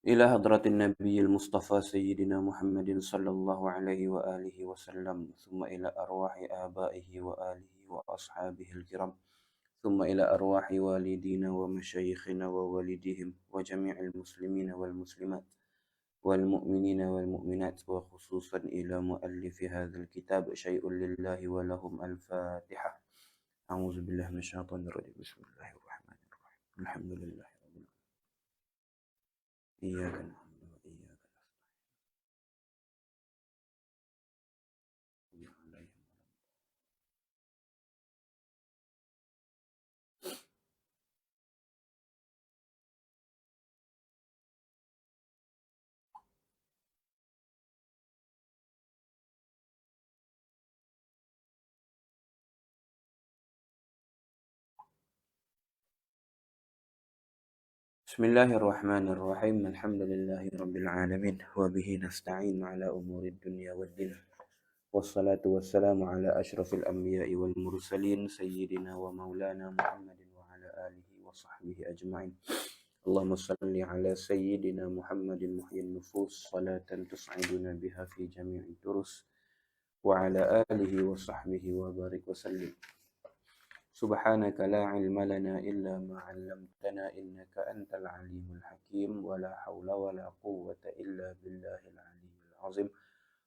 إلى حضرة النبي المصطفى سيدنا محمد صلى الله عليه وآله وسلم، ثم إلى أرواح آبائه وآله وأصحابه الكرام، ثم إلى أرواح والدينا ومشايخنا ووالديهم وجميع المسلمين والمسلمات والمؤمنين والمؤمنات، وخصوصا إلى مؤلف هذا الكتاب شيء لله ولهم. الفاتحة. أعوذ بالله من الشيطان الرجيم. بسم الله الرحمن الرحيم. الحمد لله رب العالمين. إياك نعبد وإياك نستعين. بسم الله الرحمن الرحيم. الحمد لله رب العالمين، وبه نستعين على أمور الدنيا والدين، والصلاة والسلام على أشرف الأنبياء والمرسلين سيدنا ومولانا محمد وعلى آله وصحبه أجمعين. اللهم صل على سيدنا محمد محيي النفوس صلاة تسعدنا بها في جميع الدروس، وعلى آله وصحبه وبارك وسلم. سبحانك لا علم لنا إلا ما علمتنا إنك أنت العليم الحكيم، ولا حول ولا قوة إلا بالله العلي العظيم.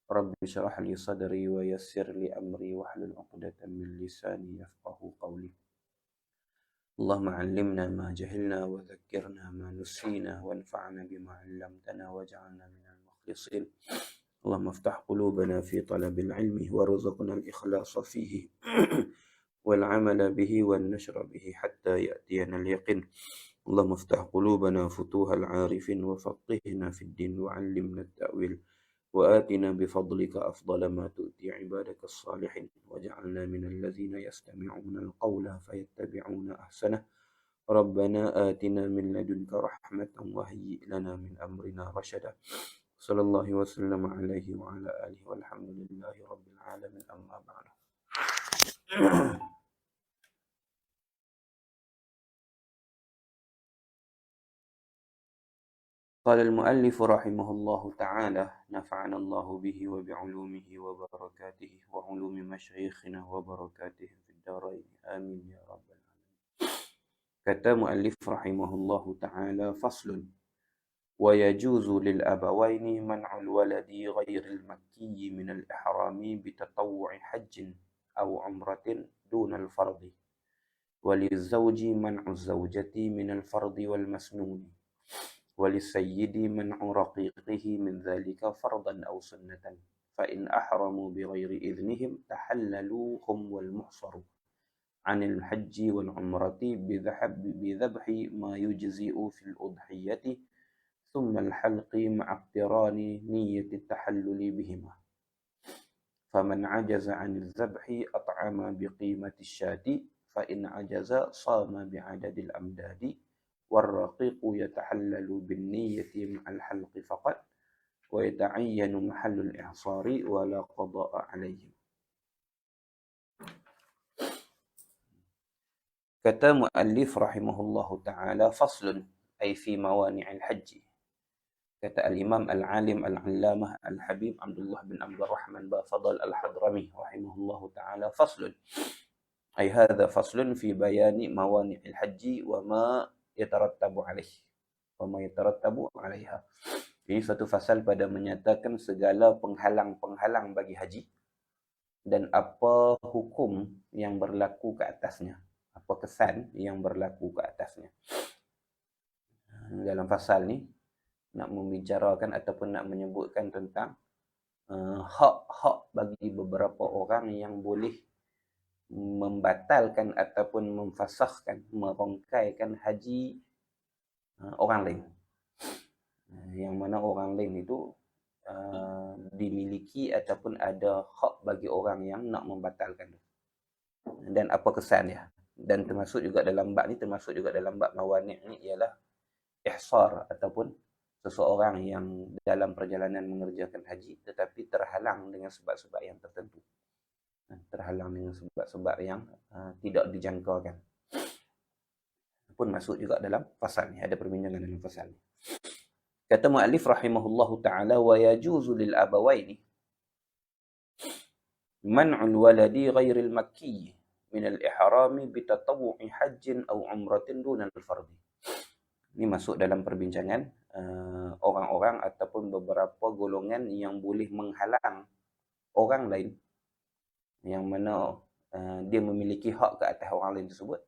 رب اشرح لي صدري ويسر لي أمري واحلل عقدة من لساني يفقه قولي. اللهم علمنا ما جهلنا وذكرنا ما نسينا وانفعنا بما علمتنا واجعلنا من المخلصين. اللهم افتح قلوبنا في طلب العلم وارزقنا الإخلاص فيه والعمل به والنشر به حتى يأتينا اليقين. اللهم افتح قلوبنا فتوح العارفين وفقهنا في الدين وعلمنا التأويل، وآتنا بفضلك أفضل ما تؤتي عبادك الصالحين، واجعلنا من الذين يستمعون القول فيتبعون أحسنه. ربنا آتنا من لدنك رحمة وهيئ لنا من أمرنا رشدا. صلى الله وسلم عليه وعلى آله والحمد لله رب العالمين. أما بعد. قال المؤلف رحمه الله تعالى: نفعنا الله به وبعلومه وبركاته وعلوم مشايخنا وبركاته في الدارين، آمين يا رب العالمين. Kata muallif rahimahullahu ta'ala: faslun, wa yajuzu lil abawaini man'ul waladi ghairil makki minal ihrami bitatawwu'i hajjin aw umratin dunal fardi, walizawji man'u zawjati minal fardi wal masnuni, walisayyidi man'u raqiqihi min dhalika fardan aw sunnatan, fa in ahramu bighairi idhnihim tahallalu hum wal muhsaru عن الحج والعمرة بذبح ما يجزئ في الأضحية ثم الحلق مع اقتران نية التحلل بهما. فمن عجز عن الذبح أطعم بقيمة الشاة، فإن عجز صام بعدد الأمداد، والرقيق يتحلل بالنية مع الحلق فقط، ويتعين محل الإعصار ولا قضاء عليهم. Kata muallif rahimahullahu ta'ala: faslun, ay fi mawani'il haji. Kata al-imam al-alim al-allamah al-habib Abdullah bin Abdurrahman Bafadal al-Hadrami rahimahullahu ta'ala: faslun, ay hadha faslun fi bayani mawani'il haji wa ma yatarattabu alaih wa ma yatarattabu alaiha. Ini satu fasal pada menyatakan segala penghalang-penghalang bagi haji dan apa hukum yang berlaku ke atasnya, apa kesan yang berlaku ke atasnya. Dalam fasal ni nak membicarakan ataupun nak menyebutkan tentang hak-hak bagi beberapa orang yang boleh membatalkan ataupun memfasahkan, merongkaikan haji orang lain. Yang mana orang lain itu dimiliki ataupun ada hak bagi orang yang nak membatalkan. Dan apa kesan dia. Dan termasuk juga dalam bab ni, termasuk juga dalam bab mawani' ni ialah ihsar ataupun seseorang yang dalam perjalanan mengerjakan haji tetapi terhalang dengan sebab-sebab yang tertentu. Terhalang dengan sebab-sebab yang tidak dijangkakan. Pun masuk juga dalam fasal ni, ada perbincangan dalam fasal ni. Kata muallif rahimahullahu ta'ala, wa yajuzu lil abawaini man'ul waladi ghairil makki min al-ihrami bitatawwu'i hajjin aw umratin dunal fardhi. Ini masuk dalam perbincangan orang-orang ataupun beberapa golongan yang boleh menghalang orang lain yang mana dia memiliki hak ke atas orang lain tersebut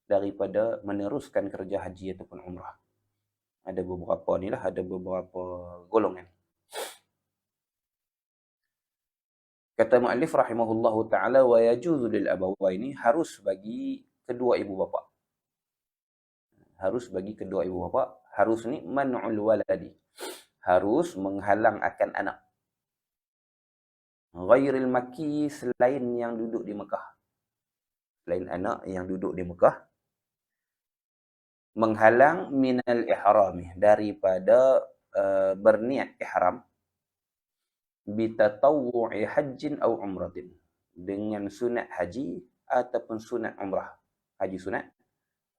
daripada meneruskan kerja haji ataupun umrah. Ada beberapa ni lah, ada beberapa golongan. Kata muallif rahimahullahu ta'ala, wa yajuzu lil abawaini, harus bagi kedua ibu bapa. Harus bagi kedua ibu bapa. Harus ni man'ul waladi. Harus menghalang akan anak. Ghairil makki, selain yang duduk di Mekah. Selain anak yang duduk di Mekah. Menghalang minal ihrami, daripada berniat ihram. Bitatawwu'i hajjin aw umratin, dengan sunat haji ataupun sunat umrah. Haji sunat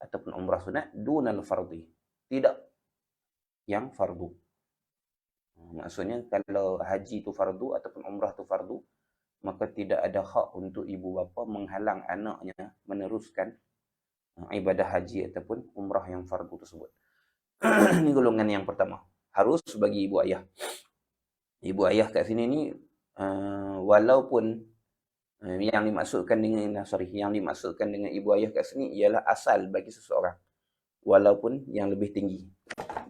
ataupun umrah sunat dunal fardhi, tidak yang fardu. Maksudnya kalau haji tu fardu ataupun umrah tu fardu, maka tidak ada hak untuk ibu bapa menghalang anaknya meneruskan ibadah haji ataupun umrah yang fardu tersebut. Ini golongan yang pertama. Harus bagi ibu ayah. Ibu ayah kat sini ni walaupun yang dimaksudkan dengan ibu ayah kat sini ialah asal bagi seseorang, walaupun yang lebih tinggi,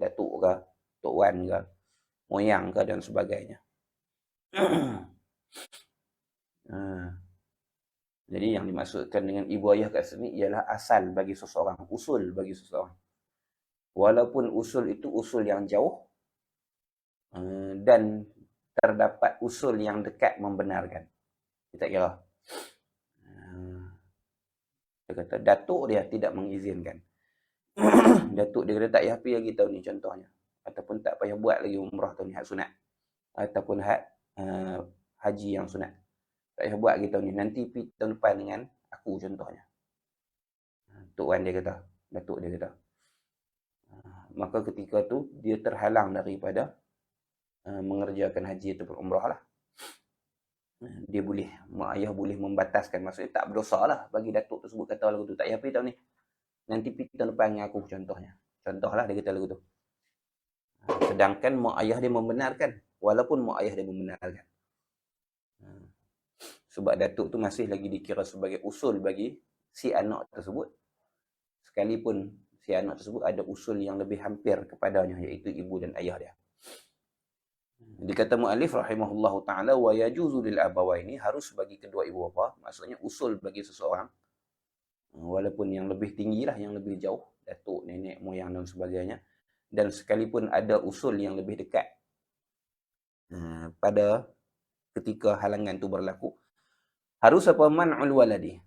datuk ke, tok wan ke, moyang ke dan sebagainya. Jadi yang dimaksudkan dengan ibu ayah kat sini ialah asal bagi seseorang, usul bagi seseorang. Walaupun usul itu usul yang jauh dan terdapat usul yang dekat membenarkan. Kita kira. Dia kata datuk dia tidak mengizinkan. Datuk dia kata tak payah pergi lagi tahun ni contohnya. Ataupun tak payah buat lagi umrah tahun ni, hak sunat. Ataupun hak haji yang sunat. Tak payah buat lagi tahun ni. Nanti pergi tahun depan dengan aku contohnya. Tok Wan dia kata. Datuk dia kata. Maka ketika tu dia terhalang daripada mengerjakan haji ataupun umrah lah. Dia boleh, mak ayah boleh membataskan, maksudnya tak berdosa lah bagi datuk tersebut kata lagu tu, tak payah pergi tahun ni, nanti pergi tahun depan dengan aku contohnya. Contohlah dia kata lagu tu. Sedangkan mak ayah dia membenarkan, walaupun mak ayah dia membenarkan. Sebab datuk tu masih lagi dikira sebagai usul bagi si anak tersebut. Sekalipun si anak tersebut ada usul yang lebih hampir kepadanya, iaitu ibu dan ayah dia. Dikata muallif rahimahullahu ta'ala, wa yajuzu lil abawaini, harus bagi kedua ibu bapa, maksudnya usul bagi seseorang, walaupun yang lebih tinggi lah, yang lebih jauh, datuk, nenek, moyang dan sebagainya, dan sekalipun ada usul yang lebih dekat pada ketika halangan tu berlaku, harus apa? Man'ul waladi,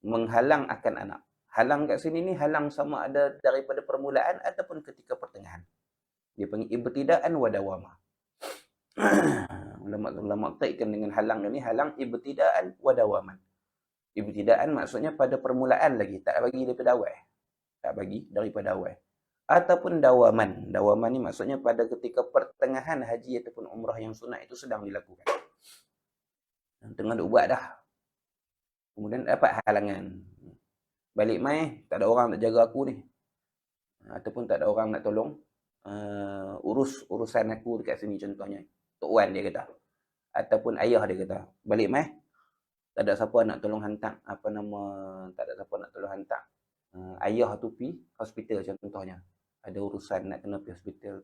menghalang akan anak. Halang kat sini ni, halang sama ada daripada permulaan ataupun ketika pertengahan. Dia panggil ibtidaan wa dawama. Ulama kaitkan dengan halang ni, halang ibtidaan wa dawaman. Ibtidaan maksudnya pada permulaan lagi, tak bagi daripada awal. Tak bagi daripada awal. Ataupun dawaman. Dawaman ni maksudnya pada ketika pertengahan haji ataupun umrah yang sunat itu sedang dilakukan. Tengah duk buat dah. Kemudian dapat halangan. Balik mai, tak ada orang nak jaga aku ni. Ataupun tak ada orang nak tolong urusan aku dekat sini contohnya. Tok Wan dia kata. Ataupun ayah dia kata. Balik mai, tak ada siapa nak tolong hantar. Tak ada siapa nak tolong hantar. Ayah tu pergi hospital contohnya. Ada urusan nak kena pergi hospital.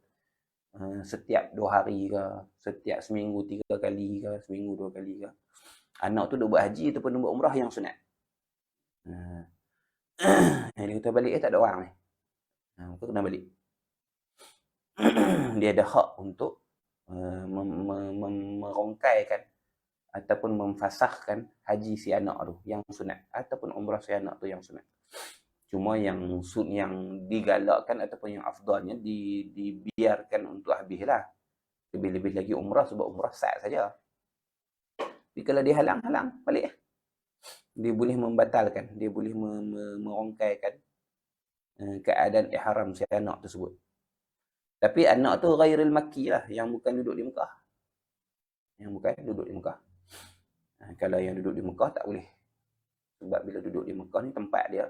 Setiap 2 hari ke. Setiap seminggu 3 kali ke. Seminggu 2 kali ke. Anak tu duk buat haji ataupun duk buat umrah yang sunat. Dia kata balik tak ada orang ni. Maka kena balik. Dia ada hak untuk merongkaikan ataupun memfasahkan haji si anak tu yang sunat ataupun umrah si anak tu yang sunat. Cuma yang digalakkan ataupun yang afdalnya dibiarkan untuk habislah. Lebih-lebih lagi umrah, sebab umrah sah saja. Tapi kalau dia halang balik. Dia boleh membatalkan, dia boleh merongkaikan keadaan ihram si anak tersebut. Tapi anak tu ghairil makki lah, yang bukan duduk di Mekah. Yang bukan duduk di Mekah. Kalau yang duduk di Mekah tak boleh. Sebab bila duduk di Mekah ni tempat dia,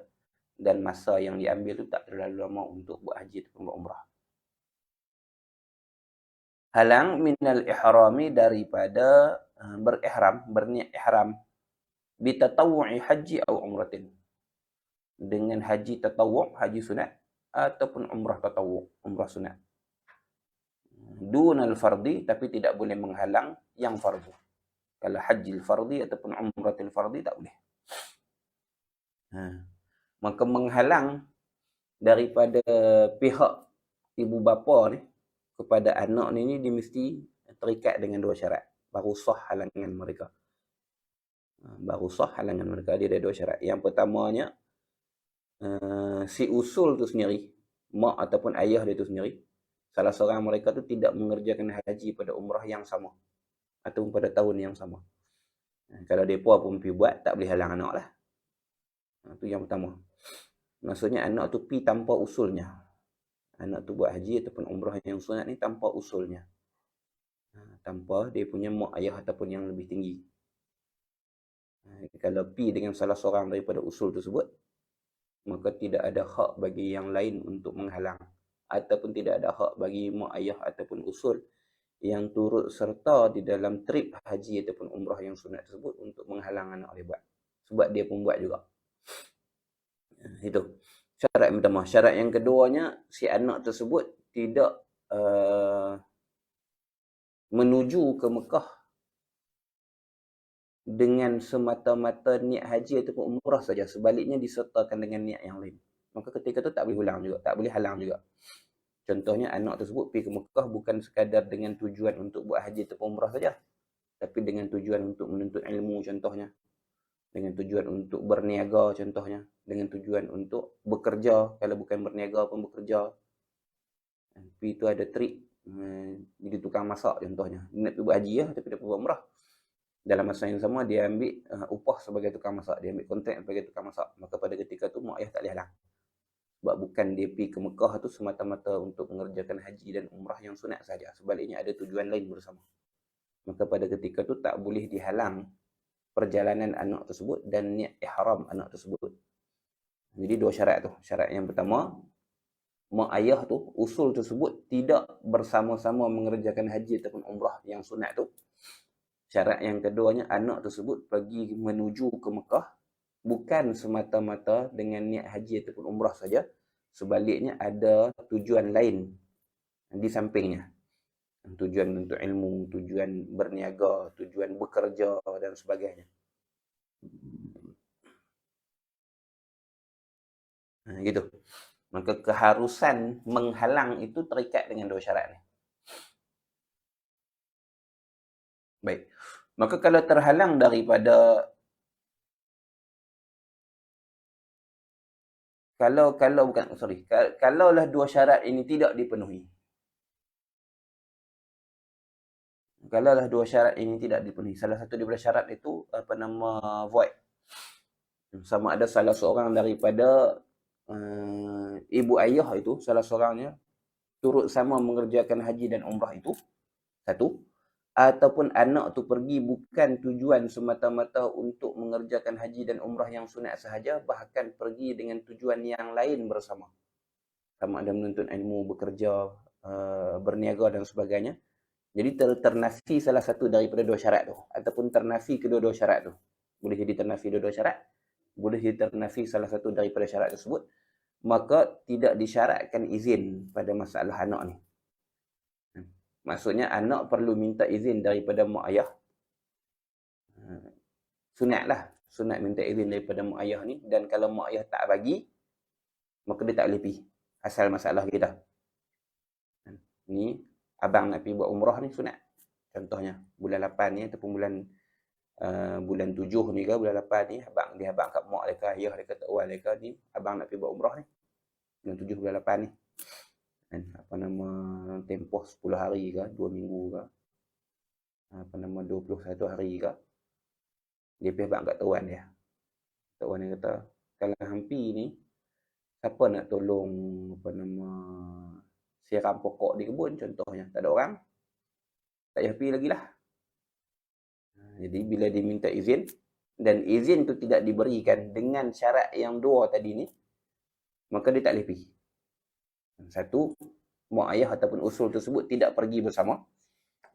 dan masa yang diambil tu tak terlalu lama untuk buat haji ataupun buat umrah. Halang minal ihrami, daripada berihram, berniat ihram, bitatawu'i haji atau umratin, dengan haji tatawu', haji sunat, ataupun umrah tatawu', umrah sunat. Dunal fardi, tapi tidak boleh menghalang yang fardu. Kalau haji fardi ataupun umratil fardi tak boleh. Maka menghalang daripada pihak ibu bapa ni kepada anak ni dia mesti terikat dengan dua syarat. Baru sah halangan mereka. Baru sah halangan mereka. Dia ada dua syarat. Yang pertamanya, si usul tu sendiri, mak ataupun ayah dia tu sendiri, salah seorang mereka tu tidak mengerjakan haji pada umrah yang sama ataupun pada tahun yang sama. Kalau mereka pun pergi buat, tak boleh halang anak lah. Itu yang pertama. Maksudnya anak tu pergi tanpa usulnya. Anak tu buat haji ataupun umrah yang sunat ni tanpa usulnya. Tanpa dia punya mak ayah ataupun yang lebih tinggi. Kalau pergi dengan salah seorang daripada usul tersebut, maka tidak ada hak bagi yang lain untuk menghalang. Ataupun tidak ada hak bagi mak ayah ataupun usul yang turut serta di dalam trip haji ataupun umrah yang sunat tersebut untuk menghalang anak dia buat. Sebab dia pun buat juga. Itu syarat yang pertama. Syarat yang keduanya, si anak tersebut tidak menuju ke Mekah dengan semata-mata niat haji ataupun umrah saja. Sebaliknya disertakan dengan niat yang lain. Maka ketika itu tak boleh ulang juga, tak boleh halang juga. Contohnya anak tersebut pergi ke Mekah bukan sekadar dengan tujuan untuk buat haji ataupun umrah saja, tapi dengan tujuan untuk menuntut ilmu contohnya, dengan tujuan untuk berniaga contohnya, dengan tujuan untuk bekerja, kalau bukan berniaga pun bekerja. Tapi itu ada trik, jadi tukang masak contohnya. Dia nak pergi buat haji ya, tapi dia pergi buat umrah. Dalam masa yang sama dia ambil upah sebagai tukang masak, dia ambil kontrak sebagai tukang masak. Maka pada ketika tu mak ayah tak boleh halang. Sebab bukan dia pergi ke Mekah tu semata-mata untuk mengerjakan haji dan umrah yang sunat saja. Sebaliknya ada tujuan lain bersama. Maka pada ketika tu tak boleh dihalang perjalanan anak tersebut dan niat ihram anak tersebut. Jadi dua syarat tu. Syarat yang pertama, mak ayah tu, usul tersebut tidak bersama-sama mengerjakan haji ataupun umrah yang sunat tu. Syarat yang keduanya, anak tersebut pergi menuju ke Mekah bukan semata-mata dengan niat haji ataupun umrah saja. Sebaliknya ada tujuan lain di sampingnya. Tujuan untuk ilmu, tujuan berniaga, tujuan bekerja dan sebagainya. Gitu. Maka keharusan menghalang itu terikat dengan dua syarat ni. Baik. Maka kalau terhalang daripada kalaulah dua syarat ini tidak dipenuhi. Kalaulah dua syarat ini tidak dipenuhi. Salah satu daripada syarat itu void. Sama ada salah seorang daripada ibu ayah itu, salah seorangnya turut sama mengerjakan haji dan umrah itu, satu. Ataupun anak tu pergi bukan tujuan semata-mata untuk mengerjakan haji dan umrah yang sunat sahaja, bahkan pergi dengan tujuan yang lain bersama. Sama ada menuntut ilmu, bekerja, berniaga dan sebagainya. Jadi ternafi salah satu daripada dua syarat tu. Ataupun ternafi kedua-dua syarat tu. Boleh jadi ternafi dua-dua syarat. Boleh jadi ternafi salah satu daripada syarat tersebut. Maka tidak disyaratkan izin pada masalah anak ni. Maksudnya anak perlu minta izin daripada mak ayah. Sunat lah. Sunat minta izin daripada mak ayah ni. Dan kalau mak ayah tak bagi, maka dia tak boleh pergi. Asal masalah kita. Ni abang nak pergi buat umrah ni sunat. Contohnya bulan 8 ni ataupun bulan 7 ni ke bulan 8 ni, abang kat mak dia ke ayah dia ke tok wal dia ke ni, abang nak pergi buat umrah ni. Bulan 7 bulan 8 ni. Tempoh 10 hari ke, 2 minggu ke. 21 hari ke. Dia pergi abang kat tok wal dia. Tok wal dia kata, kalau hampi ni siapa nak tolong siram pokok di kebun contohnya, tak ada orang, tak payah pergi lagi lah. Jadi bila diminta izin, dan izin tu tidak diberikan dengan syarat yang dua tadi ni, maka dia tak boleh pergi. Satu, mak ayah ataupun usul tersebut tidak pergi bersama.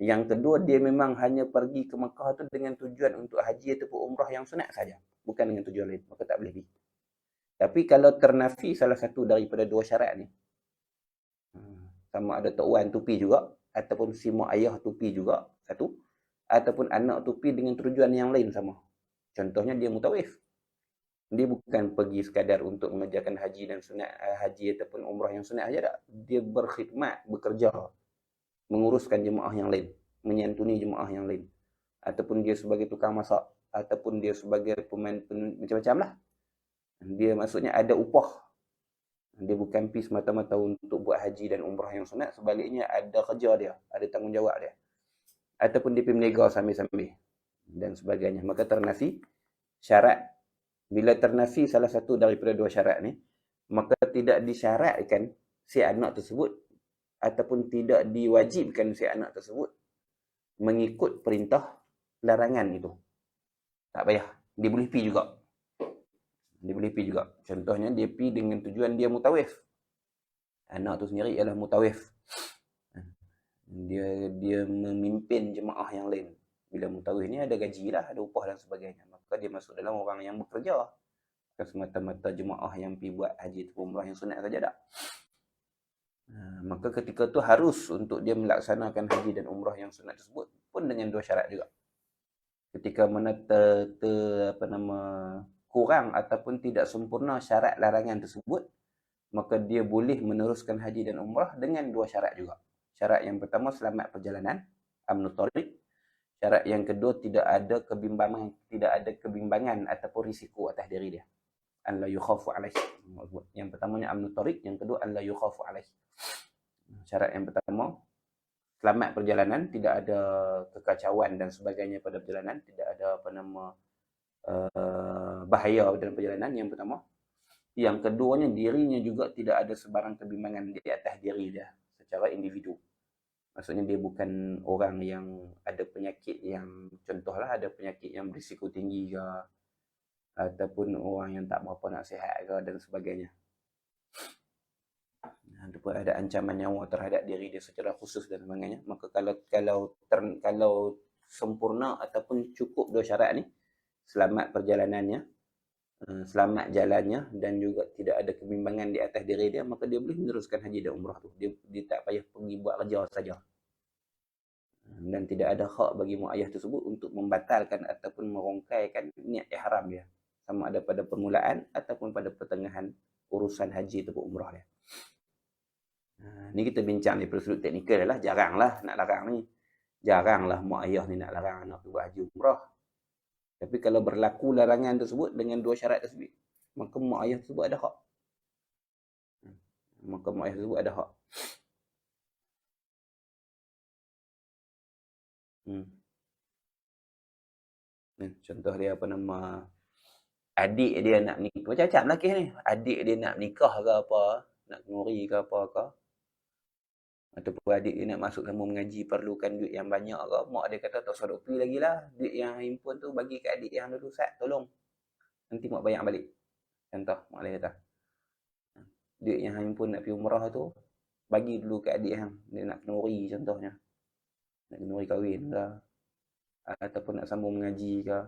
Yang kedua, dia memang hanya pergi ke Makkah tu dengan tujuan untuk haji ataupun umrah yang sunat saja, bukan dengan tujuan lain, maka tak boleh pergi. Tapi kalau ternafi salah satu daripada dua syarat ni, sama ada Tok Wan tupi juga, ataupun si mak ayah tupi juga, satu, ataupun anak tupi dengan tujuan yang lain sama. Contohnya dia mutawif. Dia bukan pergi sekadar untuk mengerjakan haji dan sunat, haji ataupun umrah yang sunat saja tak. Dia berkhidmat, bekerja, menguruskan jemaah yang lain, menyantuni jemaah yang lain. Ataupun dia sebagai tukang masak, ataupun dia sebagai pemain macam-macam lah. Dia maksudnya ada upah. Dia bukan pergi semata-mata untuk buat haji dan umrah yang sunat, sebaliknya ada kerja dia, ada tanggungjawab dia. Ataupun dia pergi meniaga sambil-sambil dan sebagainya. Maka ternafi syarat. Bila ternafi salah satu daripada dua syarat ni, maka tidak disyaratkan si anak tersebut ataupun tidak diwajibkan si anak tersebut mengikut perintah larangan itu. Tak payah. Dia boleh pergi juga. Dia boleh pergi juga. Contohnya dia pergi dengan tujuan dia mutawif. Anak tu sendiri ialah mutawif. Dia memimpin jemaah yang lain. Bila mutawif ni ada gaji lah, ada upah dan sebagainya. Maka dia masuk dalam orang yang bekerja. Bukan semata-mata jemaah yang pergi buat haji atau umrah yang sunat saja tak. Maka ketika tu harus untuk dia melaksanakan haji dan umrah yang sunat tersebut pun dengan dua syarat juga. Ketika mana kurang ataupun tidak sempurna syarat larangan tersebut, maka dia boleh meneruskan haji dan umrah dengan dua syarat juga. Syarat yang pertama, selamat perjalanan, amnut thariq. Syarat yang kedua, tidak ada kebimbangan ataupun risiko atas diri dia. An la yukhafu alaih. Yang pertamanya amnut thariq, yang kedua an la yukhafu alaih. Syarat yang pertama, selamat perjalanan, tidak ada kekacauan dan sebagainya pada perjalanan, tidak ada bahaya dalam perjalanan, yang pertama. Yang keduanya, dirinya juga tidak ada sebarang kebimbangan di atas diri dia secara individu. Maksudnya dia bukan orang yang ada penyakit yang, contohlah ada penyakit yang berisiko tinggi ke, ataupun orang yang tak berapa nak sihat ke dan sebagainya. Ataupun ada ancaman nyawa terhadap diri dia secara khusus dan sebagainya. Maka kalau sempurna ataupun cukup dua syarat ni, selamat perjalanannya, selamat jalannya, dan juga tidak ada kebimbangan di atas diri dia, maka dia boleh meneruskan haji dan umrah tu. Dia tak payah pergi buat kerja saja. Dan tidak ada hak bagi mak ayah tersebut untuk membatalkan ataupun merongkaikan niat ihram dia, sama ada pada permulaan ataupun pada pertengahan urusan haji ataupun umrah dia. Ni kita bincang dari sudut teknikal lah. Jaranglah nak larang ni. Jaranglah mak ayah ni nak larang anak buat haji umrah. Tapi kalau berlaku larangan tersebut dengan dua syarat tersebut, maka mak ayah tersebut ada hak. Maka mak ayah tersebut ada hak. Contoh dia adik dia nak nikah. Macam-macam lah kes ni. Adik dia nak nikah ke apa, nak kenuri ke apa ke. Ataupun adik dia nak masuk kamu mengaji, perlukan duit yang banyak ke. Mak dia kata tak usah pergi lagi lah. Duit yang himpun tu bagi ke adik yang dulu, Ustaz, tolong. Nanti mak bayar balik. Contoh, mak dia kata. Duit yang himpun nak pergi umrah tu, bagi dulu ke adik yang dia nak kenuri contohnya. Nak kenuri kahwin ke. Ataupun nak sambung mengaji ke.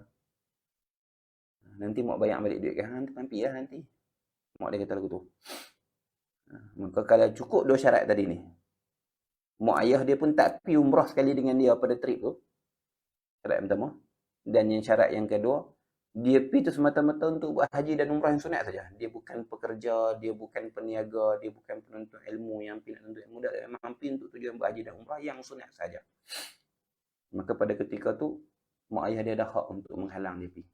Nanti mak bayar balik duit ke. Nanti lah nanti. Mak dia kata lagu tu. Maka kalau cukup dua syarat tadi ni, mak ayah dia pun tak pergi umrah sekali dengan dia pada trip tu. Syarat yang pertama. Dan yang syarat yang kedua, dia pergi tu semata-mata untuk buat haji dan umrah yang sunat saja. Dia bukan pekerja, dia bukan peniaga, dia bukan penuntut ilmu yang pergi nak tuntut ilmu. Dia memang pergi untuk tujuan buat haji dan umrah yang sunat saja. Maka pada ketika tu, mak ayah dia ada hak untuk menghalang dia pergi.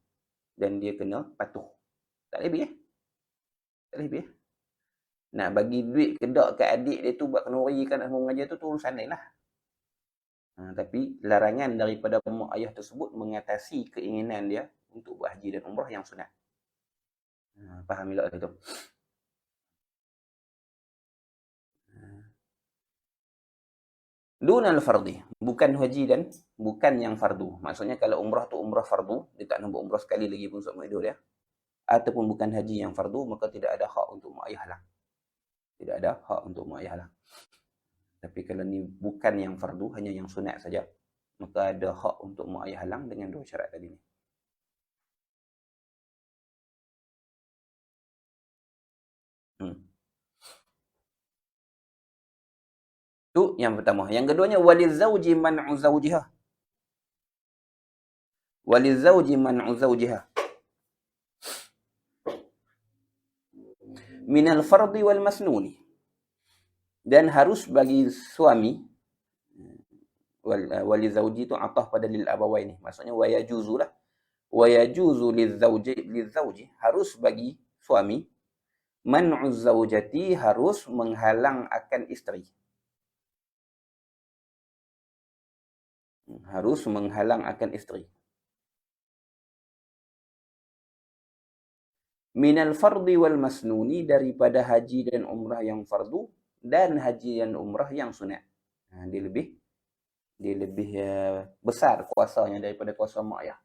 Dan dia kena patuh. Tak boleh pergi Tak boleh pergi Nak bagi duit kedak ke adik dia tu buat kenuri kan nak mengajar tu urusan lain lah. Tapi larangan daripada mak ayah tersebut mengatasi keinginan dia untuk buat haji dan umrah yang sunat. Fahamilah itu. Dunal fardhi, bukan haji dan bukan yang fardu. Maksudnya kalau umrah tu umrah fardu, dia tak nak buat umrah sekali lagi pun seumur hidup dia. Ataupun bukan haji yang fardu, maka tidak ada hak untuk mak ayah halang. Tidak ada hak untuk mak ayah halang. Tapi kalau ni bukan yang fardu, hanya yang sunat saja, maka ada hak untuk mak ayah halang dengan dua syarat tadi ni. Tu yang pertama. Yang keduanya, walizauji man'u zawjiha. Walizauji man'u zawjiha. Minal fardi wal masnuni. Dan harus bagi suami, walizauji itu atah pada lil abawaini. Maksudnya wayajuzu lah. Wayajuzu lizauji, harus bagi suami, man'u zawjati, harus menghalang akan isteri. Harus menghalang akan isteri. Minal fardi wal masnuni, daripada haji dan umrah yang fardu dan haji dan umrah yang sunat. Dia lebih besar kuasanya daripada kuasa mak ayah.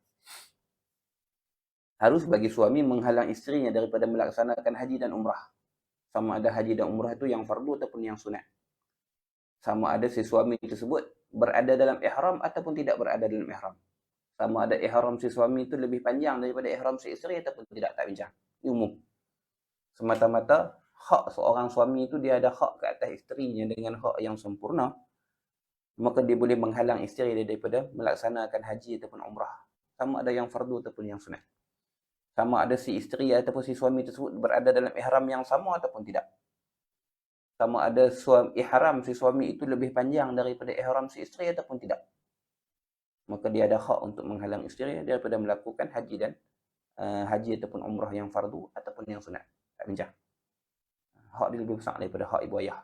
Harus bagi suami menghalang isterinya daripada melaksanakan haji dan umrah. Sama ada haji dan umrah itu yang fardu ataupun yang sunat. Sama ada si suami tersebut berada dalam ihram ataupun tidak berada dalam ihram. Sama ada ihram si suami itu lebih panjang daripada ihram si isteri ataupun tidak, tak bincang. Ini umum. Semata-mata hak seorang suami itu, dia ada hak ke atas isterinya dengan hak yang sempurna, maka dia boleh menghalang isteri dia daripada melaksanakan haji ataupun umrah. Sama ada yang fardu ataupun yang sunat. Sama ada si isteri ataupun si suami tersebut berada dalam ihram yang sama ataupun tidak. Sama ada ihram si suami itu lebih panjang daripada ihram si isteri ataupun tidak. Maka dia ada hak untuk menghalang isteri daripada melakukan haji dan haji ataupun umrah yang fardu ataupun yang sunat. Tak bincang. Hak dia lebih besar daripada hak ibu ayah.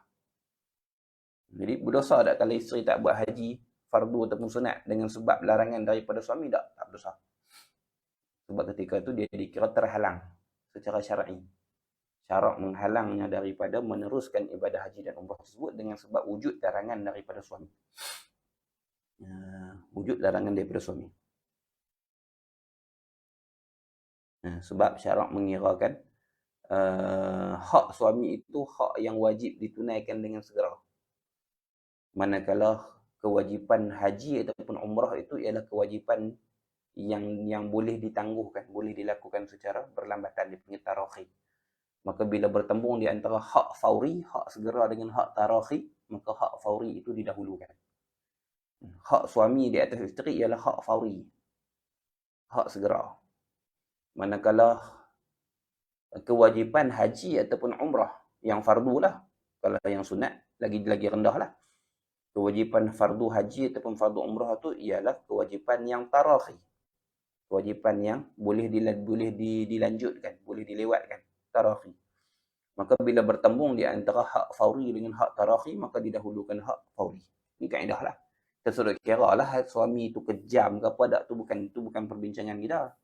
Jadi berdosa tak kalau isteri tak buat haji fardu ataupun sunat dengan sebab larangan daripada suami? Tak berdosa. Sebab ketika itu dia dikira terhalang secara syar'i. Syarak menghalangnya daripada meneruskan ibadah haji dan umrah tersebut dengan sebab wujud larangan daripada suami. Wujud larangan daripada suami. Sebab syarak mengirakan hak suami itu hak yang wajib ditunaikan dengan segera. Manakala kewajipan haji ataupun umrah itu ialah kewajipan yang boleh ditangguhkan, boleh dilakukan secara berlambatan, dipanggil tarakhi. Maka bila bertembung di antara hak fauri, hak segera dengan hak tarakhi, maka hak fauri itu didahulukan. Hak suami di atas isteri ialah hak fauri, hak segera. Manakala kewajipan haji ataupun umrah yang fardu lah, kalau yang sunat lagi rendah lah. Kewajipan fardu haji ataupun fardu umrah itu ialah kewajipan yang tarakhi, kewajipan yang boleh dilanjutkan, boleh dilewatkan, tarakhi. Maka bila bertembung di antara hak fauri dengan hak tarakhi, maka didahulukan hak fauri. Ini kaedah lah. Kita sudah kira lah suami itu kejam ke apa tak, itu bukan perbincangan kita.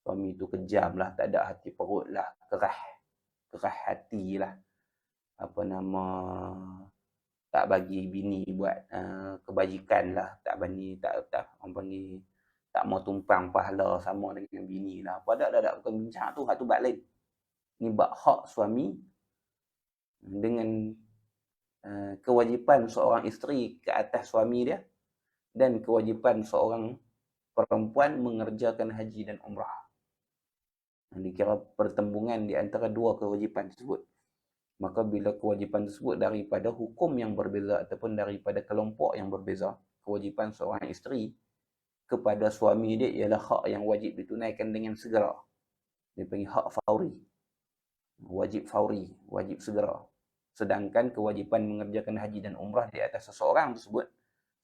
Suami itu kejam lah, tak ada hati perut lah, kerah hati lah, apa nama, tak bagi bini buat kebajikan lah, tak mau tumpang pahala sama dengan bini lah. Padahal tak bukan bincang tu, hak tu bab lain. Ni bab hak suami dengan kewajipan seorang isteri ke atas suami dia dan kewajipan seorang perempuan mengerjakan haji dan umrah. Dikira pertembungan di antara dua kewajipan tersebut. Maka bila kewajipan tersebut daripada hukum yang berbeza ataupun daripada kelompok yang berbeza, kewajipan seorang isteri kepada suami dia ialah hak yang wajib ditunaikan dengan segera. Dia panggil hak fauri. Wajib fauri, wajib segera. Sedangkan kewajipan mengerjakan haji dan umrah di atas seseorang tersebut,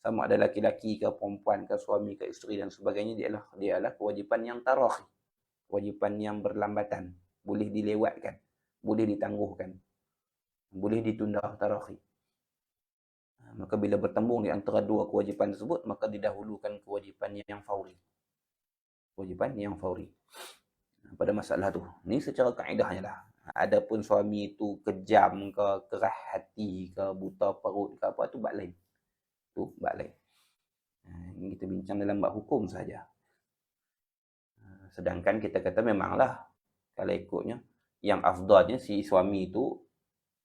sama ada laki-laki ke perempuan ke suami ke isteri dan sebagainya, dia adalah kewajipan yang tarakhi. Kewajipan yang berlambatan, boleh dilewatkan, boleh ditangguhkan, boleh ditunda tarakhi. Maka bila bertembung di antara dua kewajipan tersebut, maka didahulukan kewajipan yang fauri. Kewajipan yang fauri pada masalah tu. Ni secara kaedahnya lah. Adapun suami itu kejam ke, kerah hati ke, buta perut ke apa, tu bab lain. Tu bab lain. Ini kita bincang dalam bab hukum saja. Sedangkan kita kata memanglah kalau ikutnya yang afdalnya si suami itu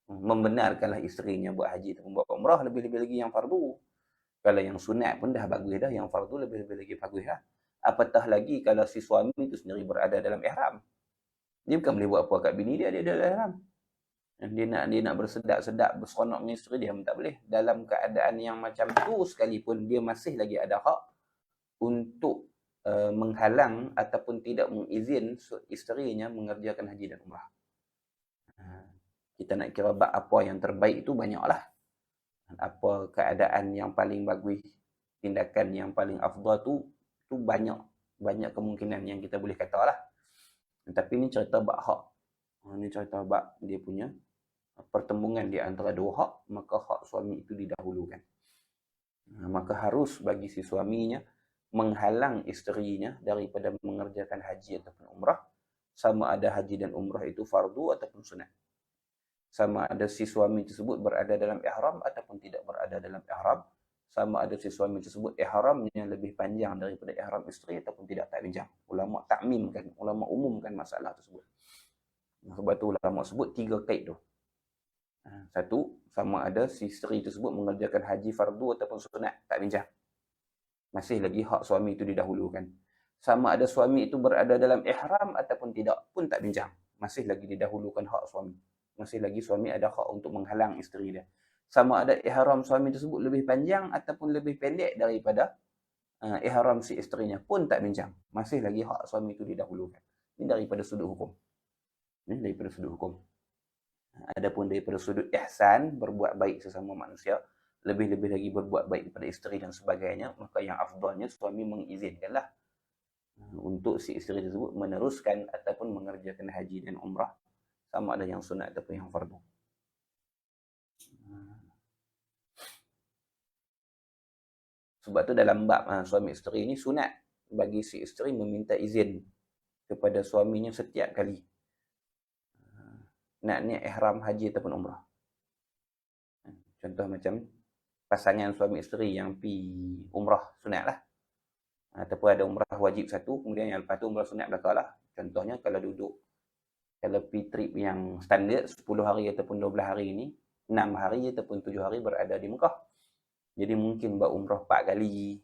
membenarkanlah isterinya buat haji ataupun buat umrah, lebih-lebih lagi yang fardu. Kalau yang sunat pun dah bagus dah, yang fardu lebih-lebih lagi bagus dah. Apatah lagi kalau si suami itu sendiri berada dalam ihram. Dia bukan boleh buat apa kat bini dia dalam ihram. Dia nak bersedak-sedak, berseronok dengan isteri dia, tak boleh. Dalam keadaan yang macam tu sekalipun, dia masih lagi ada hak untuk menghalang ataupun tidak mengizin isterinya mengerjakan haji dan umrah. Kita nak kira bab apa yang terbaik itu banyaklah. Apa keadaan yang paling bagus, tindakan yang paling afdal tu banyak kemungkinan yang kita boleh kata lah. Tapi ni cerita bab hak. Ni cerita bab dia punya pertembungan di antara dua hak, maka hak suami itu didahulukan. Maka harus bagi si suaminya menghalang isterinya daripada mengerjakan haji ataupun umrah, sama ada haji dan umrah itu fardu ataupun sunat. Sama ada si suami tersebut berada dalam ihram ataupun tidak berada dalam ihram. Sama ada si suami tersebut ihramnya lebih panjang daripada ihram isteri ataupun tidak, tak bincang. Ulama takmimkan, ulama umumkan masalah tersebut. Sebab tu ulama sebut 3 kaid tu. Satu, sama ada si isteri tersebut mengerjakan haji fardu ataupun sunat, tak bincang. Masih lagi hak suami itu didahulukan. Sama ada suami itu berada dalam ihram ataupun tidak pun tak bincang. Masih lagi didahulukan hak suami. Masih lagi suami ada hak untuk menghalang isteri dia. Sama ada ihram suami tersebut lebih panjang ataupun lebih pendek daripada ihram si isterinya pun tak bincang. Masih lagi hak suami itu didahulukan. Ini daripada sudut hukum. Ini daripada sudut hukum. Adapun daripada sudut ihsan, berbuat baik sesama manusia, lebih-lebih lagi berbuat baik kepada isteri dan sebagainya, maka yang afdalnya suami mengizinkanlah untuk si isteri tersebut meneruskan ataupun mengerjakan haji dan umrah, sama ada yang sunat ataupun yang fardu. Sebab tu dalam bab suami isteri ni sunat bagi si isteri meminta izin kepada suaminya setiap kali nak niat ihram haji ataupun umrah. Contoh macam pasangan suami isteri yang pi umrah sunat lah, ataupun ada umrah wajib satu, kemudian yang lepas tu umrah sunat belakang lah. Contohnya kalau pi trip yang standard 10 hari ataupun 12 hari ini, 6 hari ataupun 7 hari berada di Mekah. Jadi mungkin buat umrah 4 kali,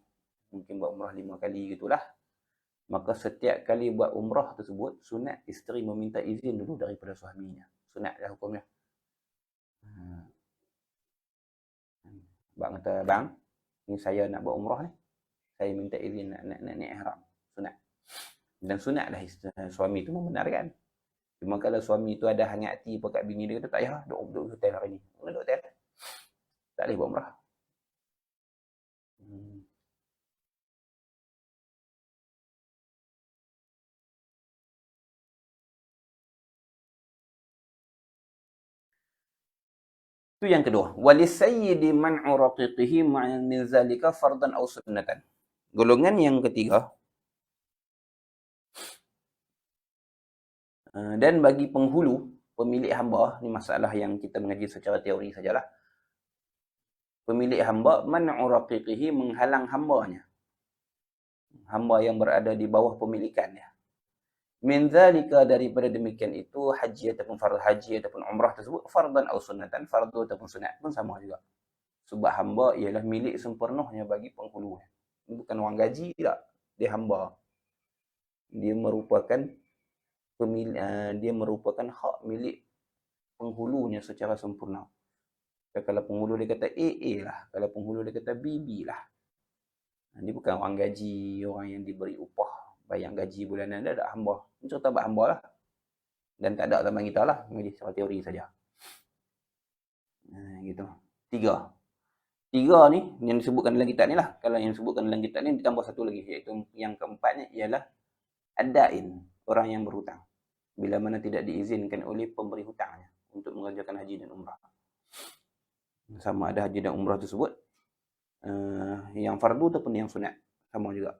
mungkin buat umrah 5 kali gitulah. Maka setiap kali buat umrah tersebut, sunat isteri meminta izin dulu daripada suaminya. Sunat dah hukumnya. Bang kata, bang, ni saya nak buat umrah ni. Saya minta izin nak ihram. Sunat. Dan sunat dah suami tu membenarkan. Cuma kalau suami tu ada hangat hati kat bini dia, kata tak payah duduk hotel hari ni. Duduk hotel. Tak boleh buat umrah. Itu yang kedua. Walisayyidi man'u raqiqihi min zalika fardan aw sunnatan. Golongan yang ketiga, dan bagi penghulu, pemilik hamba, ni masalah yang kita mengaji secara teori sajalah. Pemilik hamba, man'u raqiqihi, menghalang hambanya. Hamba yang berada di bawah pemilikannya. Min zalika, daripada demikian itu, haji ataupun fardu haji ataupun umrah tersebut, fardan atau sunnatan, fardu ataupun sunat pun sama juga. Sebab hamba ialah milik sempurnanya bagi penghulu. Ini bukan wang gaji tak, dia hamba. Dia merupakan hak milik penghulunya secara sempurna. Kalau penghulu dia kata AA lah, kalau penghulu dia kata BB lah. Dia bukan wang gaji, orang yang diberi upah bayang gaji bulanan, dia ada hamba. Ini cerita buat hamba lah. Dan tak ada zaman kita lah. Ini secara teori saja. Gitu. Tiga ni, yang disebutkan dalam kitab ni lah. Kalau yang disebutkan dalam kitab ni, ditambah satu lagi. Iaitu yang keempatnya ialah adain, orang yang berhutang. Bila mana tidak diizinkan oleh pemberi hutangnya untuk mengerjakan haji dan umrah. Sama ada haji dan umrah tersebut, yang fardu ataupun yang sunat. Sama juga.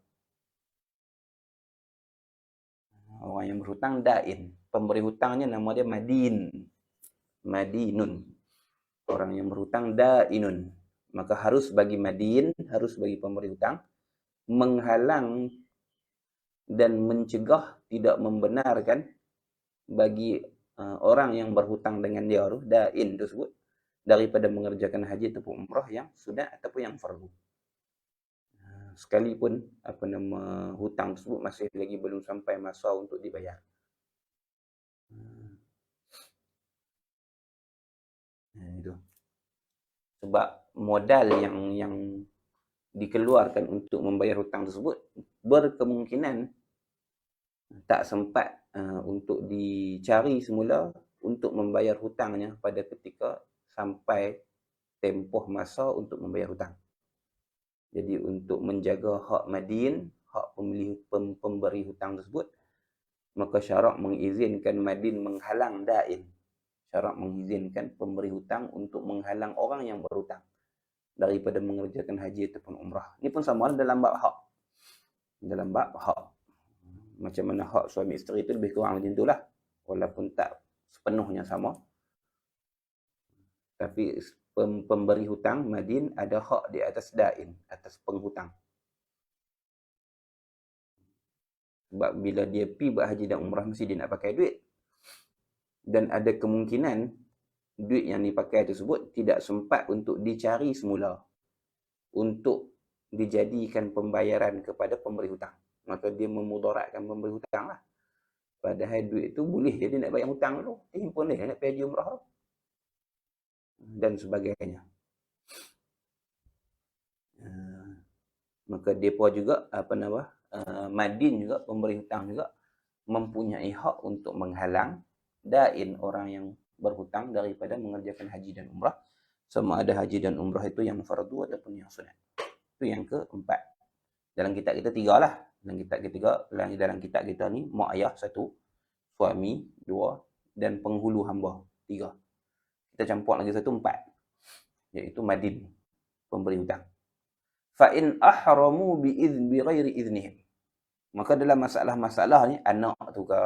Orang yang berhutang dain. Pemberi hutangnya nama dia madinun. Orang yang berhutang dainun. Maka harus bagi madin, harus bagi pemberi hutang, menghalang dan mencegah, tidak membenarkan bagi orang yang berhutang dengan dia tu, dain tersebut, daripada mengerjakan haji ataupun umrah yang sunat ataupun yang fardu. Sekalipun hutang tersebut masih lagi belum sampai masa untuk dibayar. Itu. Sebab modal yang dikeluarkan untuk membayar hutang tersebut berkemungkinan tak sempat untuk dicari semula untuk membayar hutangnya pada ketika sampai tempoh masa untuk membayar hutang. Jadi untuk menjaga hak madin, hak pemberi hutang tersebut, maka syarak mengizinkan madin menghalang dain. Syarak mengizinkan pemberi hutang untuk menghalang orang yang berhutang daripada mengerjakan haji ataupun umrah. Ini pun sama dalam bab hak. Dalam bab hak. Macam mana hak suami isteri itu lebih kurang macam itulah. Walaupun tak sepenuhnya sama. Tapi pemberi hutang, madin, ada hak di atas dain, atas penghutang. Sebab bila dia pergi buat haji dan umrah, mesti dia nak pakai duit. Dan ada kemungkinan duit yang dipakai tersebut tidak sempat untuk dicari semula untuk dijadikan pembayaran kepada pemberi hutang. Maka dia memudaratkan pemberi hutang lah. Padahal duit itu boleh jadi nak bayar hutang dulu. Himpun dia nak pergi haji umrah dan sebagainya. Maka depa juga madin juga, pemberi hutang juga mempunyai hak untuk menghalang dain orang yang berhutang daripada mengerjakan haji dan umrah, sama ada haji dan umrah itu yang fardu ataupun yang sunat. Itu yang keempat. Dalam kitab kita tiga lah. Dalam kitab kita ni, mak ayah satu, suami dua, dan penghulu hamba tiga. Kita campur lagi satu, empat. Iaitu madin, pemberi hutang. Fa'in ahramu bi ghairi idnihim. Maka dalam masalah-masalah ni, anak tu ke,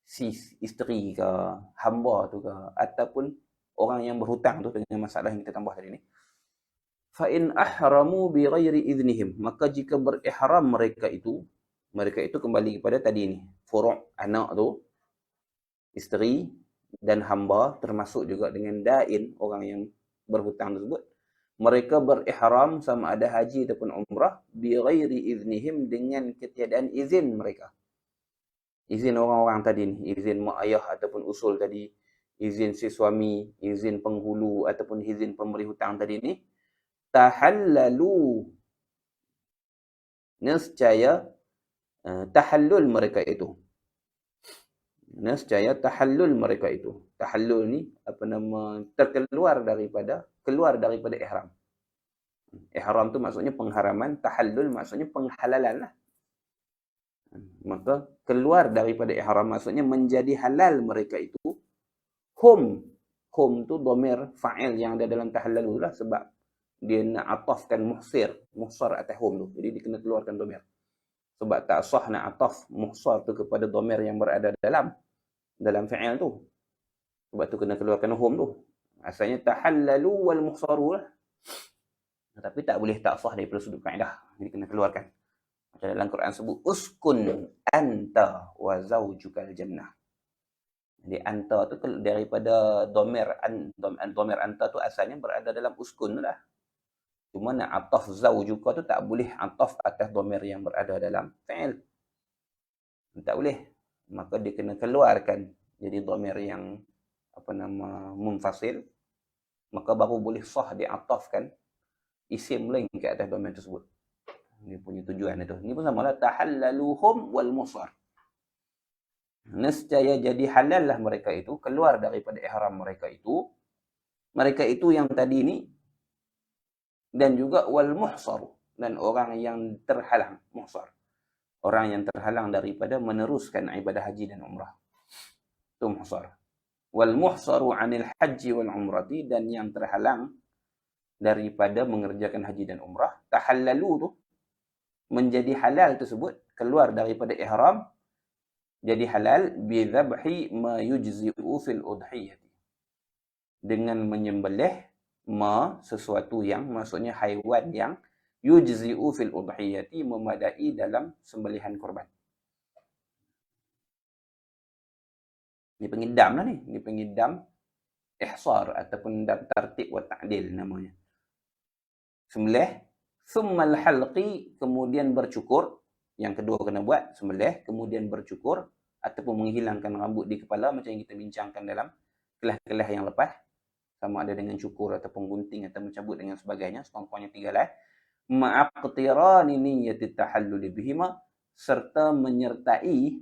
si isteri ke, hamba tu ke, ataupun orang yang berhutang tu dengan masalah yang kita tambah tadi ni. Fa'in ahramu bi ghairi idnihim. Maka jika berihram mereka itu kembali kepada tadi ni. Furu' anak tu, isteri dan hamba, termasuk juga dengan dain, orang yang berhutang tersebut. Mereka berihram sama ada haji ataupun umrah bi ghairi idnihim, dengan ketiadaan izin mereka. Izin orang-orang tadi ni, izin mak ayah ataupun usul tadi, izin si suami, izin penghulu ataupun izin pemberi hutang tadi ni, tahallalu, nescaya tahallul mereka itu. Nescaya tahallul mereka itu. Tahallul ni keluar daripada ihram. Ihram tu maksudnya pengharaman, tahallul maksudnya penghalalan lah. Maka keluar daripada ihram maksudnya menjadi halal mereka itu. Hum tu dhamir fa'il yang ada dalam tahallul lah, sebab dia nak atafkan muhsar atas hum tu. Jadi dia kena keluarkan dhamir. Sebab tak sah nak ataf muhsar tu kepada dhamir yang berada dalam fi'il tu. Sebab tu kena keluarkan hum tu. Asalnya tahallalu wal muhsaru lah. Tapi tak boleh tak sah daripada sudut kaedah. Jadi kena keluarkan. Macam dalam Quran sebut, uskun anta wa zawjukal jannah. Jadi anta tu daripada dhamir anta tu asalnya berada dalam uskun lah. Cuma nak ataf zawjuka tu tak boleh ataf atas dhamir yang berada dalam fi'il. Tak boleh. Maka dia kena keluarkan jadi dhamir yang munfasil. Maka baru boleh sah diatafkan isim lain ke atas dhamir tersebut. Dia punya tujuan itu. Ini pun samalah tahallaluhum wal musar. Nescaya jadi halal lah mereka itu, keluar daripada ihram mereka itu yang tadi ni, dan juga wal muhsar, dan orang yang terhalang, muhsar, orang yang terhalang daripada meneruskan ibadah haji dan umrah. Itu muhsar. Wal muhsaru 'anil haji wal umrati, dan yang terhalang daripada mengerjakan haji dan umrah. Tahallalu tu menjadi halal tersebut, keluar daripada ihram jadi halal bi dhabhi ma yujzi'u fil udhiyah, dengan menyembelih sesuatu yang, maksudnya haiwan yang yujzi'u fil udhiyati, memadai dalam sembelihan korban. Ni pengidam lah ni. Ni pengidam ihsar ataupun dam tartib wa ta'dil namanya. Sembelih, summal halqi, kemudian bercukur. Yang kedua kena buat, sembelih, kemudian bercukur ataupun menghilangkan rambut di kepala macam yang kita bincangkan dalam kelas-kelas yang lepas. Sama ada dengan cukur ataupun gunting atau mencabut dengan sebagainya. Sekurang-kurangnya 3 lah. Ma'aqtirani niyyati tahallul bihima, serta menyertai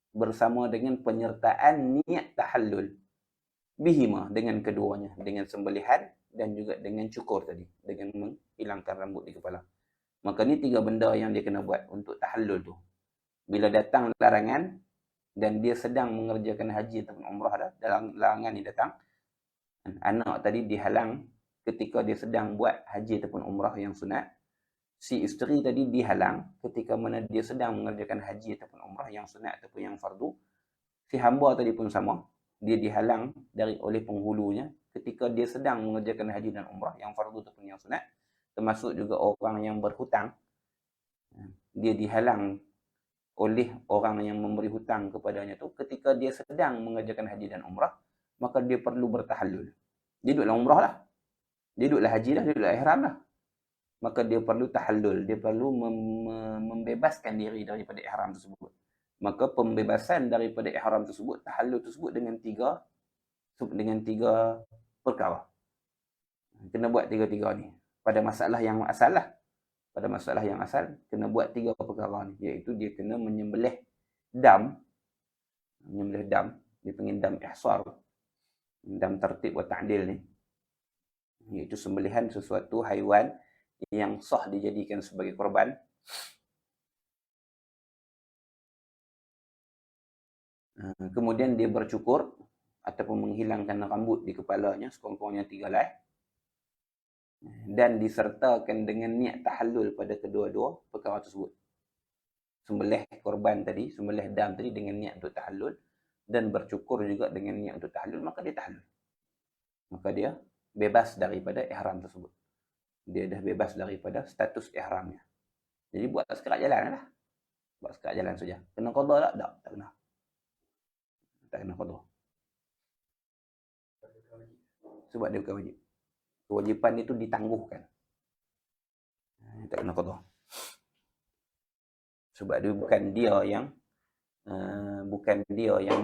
bersama dengan penyertaan niat tahallul bihima, dengan keduanya, dengan sembelihan dan juga dengan cukur tadi, dengan menghilangkan rambut di kepala. Maka ni 3 benda yang dia kena buat untuk tahallul tu. Bila datang larangan dan dia sedang mengerjakan haji ataupun umrah dah, dalam larangan ni datang, anak tadi dihalang ketika dia sedang buat haji ataupun umrah yang sunat. Si isteri tadi dihalang ketika mana dia sedang mengerjakan haji ataupun umrah yang sunat ataupun yang fardu. Si hamba tadi pun sama. Dia dihalang oleh penghulunya ketika dia sedang mengerjakan haji dan umrah yang fardu ataupun yang sunat. Termasuk juga orang yang berhutang. Dia dihalang oleh orang yang memberi hutang kepadanya tu ketika dia sedang mengerjakan haji dan umrah, maka dia perlu bertahallul. Dia duduklah umrah lah. Dia duduklah haji lah, dia duduklah ihram lah. Maka dia perlu tahallul. Dia perlu membebaskan diri daripada ihram tersebut. Maka pembebasan daripada ihram tersebut, tahallul tersebut dengan tiga perkara. Kena buat tiga-tiga ni. Pada masalah yang asal lah. Pada masalah yang asal, kena buat 3 perkara ni. Iaitu dia kena menyembelih dam. Menyembelih dam. Dia panggil dam ihsar. Dam tartib wa ta'dil ni. Iaitu sembelihan sesuatu haiwan yang sah dijadikan sebagai korban. Kemudian dia bercukur ataupun menghilangkan rambut di kepalanya, sekurang-kurangnya 3 lah. Dan disertakan dengan niat tahallul pada kedua-dua perkara tersebut. Sembelih korban tadi, sembelih dam tadi dengan niat untuk tahallul, dan bercukur juga dengan niat untuk tahallul, maka dia tahallul. Maka dia bebas daripada ihram tersebut. Dia dah bebas daripada status ihramnya. Jadi buat sekerat jalan lah. Buat sekerat jalan saja. Kena qada tak? Tak kena. Tak kena qada. Sebab dia bukan wajib. Kewajipan itu ditangguhkan. Tak kena qada. Sebab dia bukan dia yang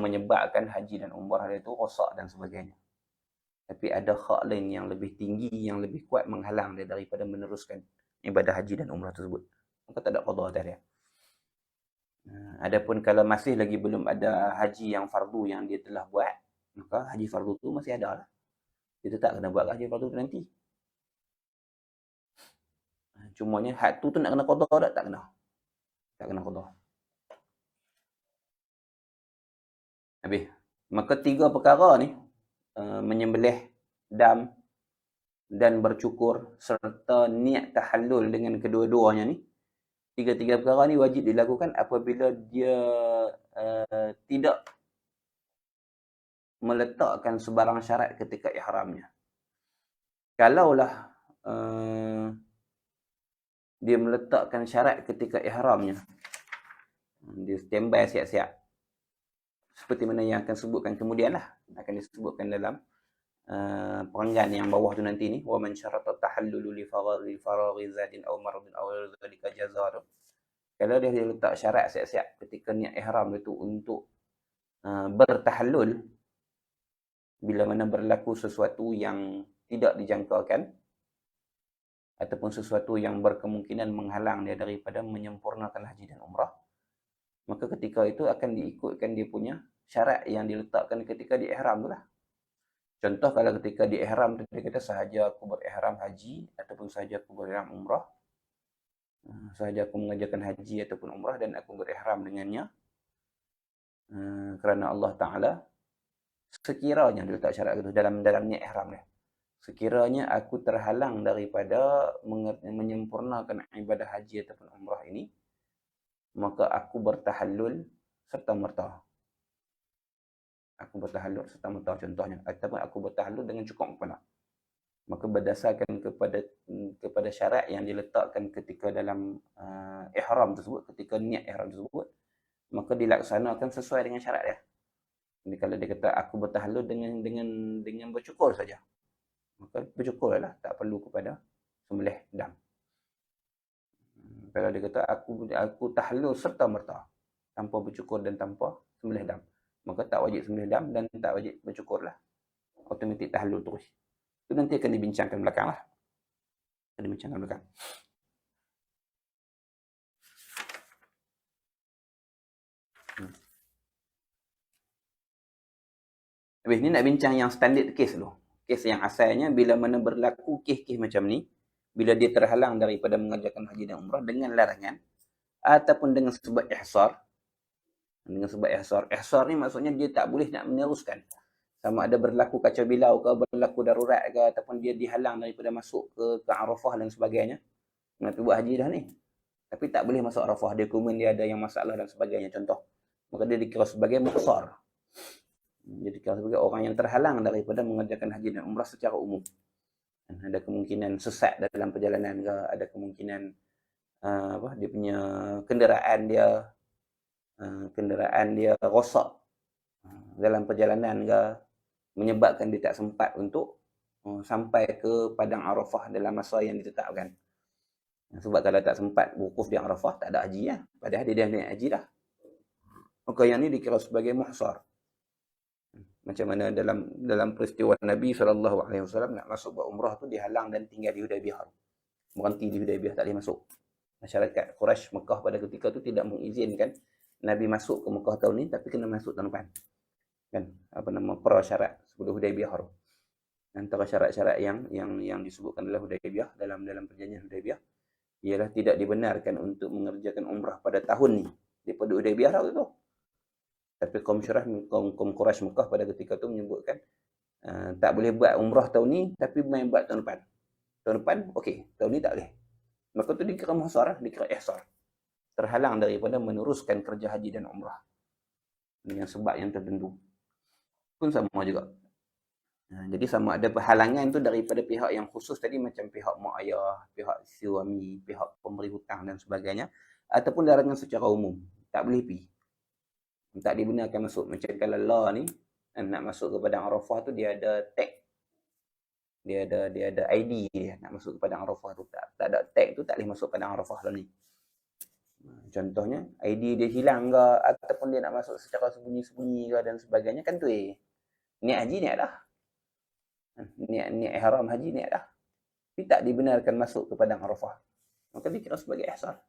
menyebabkan haji dan umrah dia itu rosak dan sebagainya. Tapi ada hak lain yang lebih tinggi, yang lebih kuat menghalang dia daripada meneruskan ibadah haji dan umrah tersebut. Maka tak ada qada atas dia. Adapun kalau masih lagi belum ada haji yang fardu yang dia telah buat, maka haji fardu tu masih ada lah. Dia tetap kena buat haji fardu tu nanti. Cumanya hak tu nak kena qada tak? Tak kena. Tak kena qada. Habis. Maka 3 perkara ni, menyembelih dam dan bercukur serta niat tahallul dengan kedua-duanya ni, 3 perkara ni wajib dilakukan apabila dia tidak meletakkan sebarang syarat ketika ihramnya. Kalaulah dia meletakkan syarat ketika ihramnya, dia standby siap-siap, seperti mana yang akan sebutkan kemudian lah, akan disebutkan dalam perenggan yang bawah tu nanti ni, wa man syarata tahallulu li faraghi zadin aw maradin aw dzalika jazaa. Kalau dia letak syarat siap-siap ketika niat ihram itu untuk bertahallul bila mana berlaku sesuatu yang tidak dijangkakan ataupun sesuatu yang berkemungkinan menghalang dia daripada menyempurnakan haji dan umrah, maka ketika itu akan diikutkan dia punya syarat yang diletakkan ketika di ihram tu lah. Contoh kalau ketika di ihram tu dia kata sahaja aku berihram haji ataupun sahaja aku berihram umrah, sahaja aku mengerjakan haji ataupun umrah dan aku berihram dengannya kerana Allah Ta'ala, sekiranya dia letak syarat itu dalam niat ihram dia, sekiranya aku terhalang daripada menyempurnakan ibadah haji ataupun umrah ini, maka aku bertahallul serta merta. Aku bertahallul serta merta contohnya. Ataupun aku bertahallul dengan cukup kepala. Maka berdasarkan kepada syarat yang diletakkan ketika dalam ihram tersebut, ketika niat ihram tersebut, maka dilaksanakan sesuai dengan syarat dia. Jadi kalau dia kata aku bertahlul dengan bercukur saja, maka bercukurlah, tak perlu kepada sembelih dam. Kalau dia kata aku tahlul serta merta tanpa bercukur dan tanpa sembelih dam, maka tak wajib sembelih dam dan tak wajib bercukurlah. Automatik tahlul terus. Itu nanti akan dibincangkan belakang lah. Akan dibincangkan belakang. Habis ni nak bincang yang standard case dulu. Case yang asalnya bila mana berlaku kes-kes macam ni, bila dia terhalang daripada mengerjakan haji dan umrah dengan larangan ataupun dengan sebab ihsar. Dengan sebab ihsar. Ihsar ni maksudnya dia tak boleh nak meneruskan. Sama ada berlaku kacau bilau ke, berlaku darurat ke, ataupun dia dihalang daripada masuk ke Arafah dan sebagainya. Nak buat haji dah ni. Tapi tak boleh masuk Arafah. Dia kemudian dia ada yang masalah dan sebagainya. Contoh. Maka dia dikira sebagai muqsar. Jadi dikira sebagai orang yang terhalang daripada mengerjakan haji dan umrah secara umum. Ada kemungkinan sesat dalam perjalanan ke, ada kemungkinan dia punya kenderaan dia rosak dalam perjalanan ke, menyebabkan dia tak sempat untuk sampai ke padang Arafah dalam masa yang ditetapkan. Sebab kalau tak sempat wukuf di Arafah, tak ada haji lah. Padahal dia dah naik haji dah. Maka yang ni dikira sebagai muhsar. Macam mana dalam peristiwa Nabi SAW nak masuk buat umrah tu dihalang dan tinggal di Hudaybiyah. Berhenti di Hudaybiyah, tak boleh masuk. Masyarakat Quraisy Mekah pada ketika tu tidak mengizinkan Nabi masuk ke Mekah tahun ni, tapi kena masuk tahun depan. Kan? Prasyarat sebelum Hudaybiyah tu. Antara syarat-syarat yang disebutkan dalam Hudaybiyah, dalam perjanjian Hudaybiyah, ialah tidak dibenarkan untuk mengerjakan umrah pada tahun ni daripada Hudaybiyah tu. Tapi kaum Quraisy Mekah pada ketika tu menyebutkan tak boleh buat umrah tahun ni, tapi main buat tahun depan. Tahun depan, okey. Tahun ni tak boleh. Maka tu dikira muhsar, dikira ihsar. Terhalang daripada meneruskan kerja haji dan umrah. Dengan sebab yang tertentu. Pun sama juga. Jadi sama ada perhalangan tu daripada pihak yang khusus tadi, macam pihak mak ayah, pihak suami, pihak pemberi hutang dan sebagainya, ataupun larangan secara umum. Tak boleh pergi. Tak dibenarkan masuk. Macam kalau law ni nak masuk ke padang Arafah tu, dia ada tag. Dia ada ID dia nak masuk ke padang Arafah tu. Tak ada tag tu tak boleh masuk padang Arafah lah ni. Contohnya ID dia hilang ke, ataupun dia nak masuk secara sembunyi-sembunyi ke dan sebagainya, kan tu niat haji niat dah. Niat ihram haji niat dah. Tapi tak dibenarkan masuk ke padang Arafah. Maka dikira sebagai ihsar.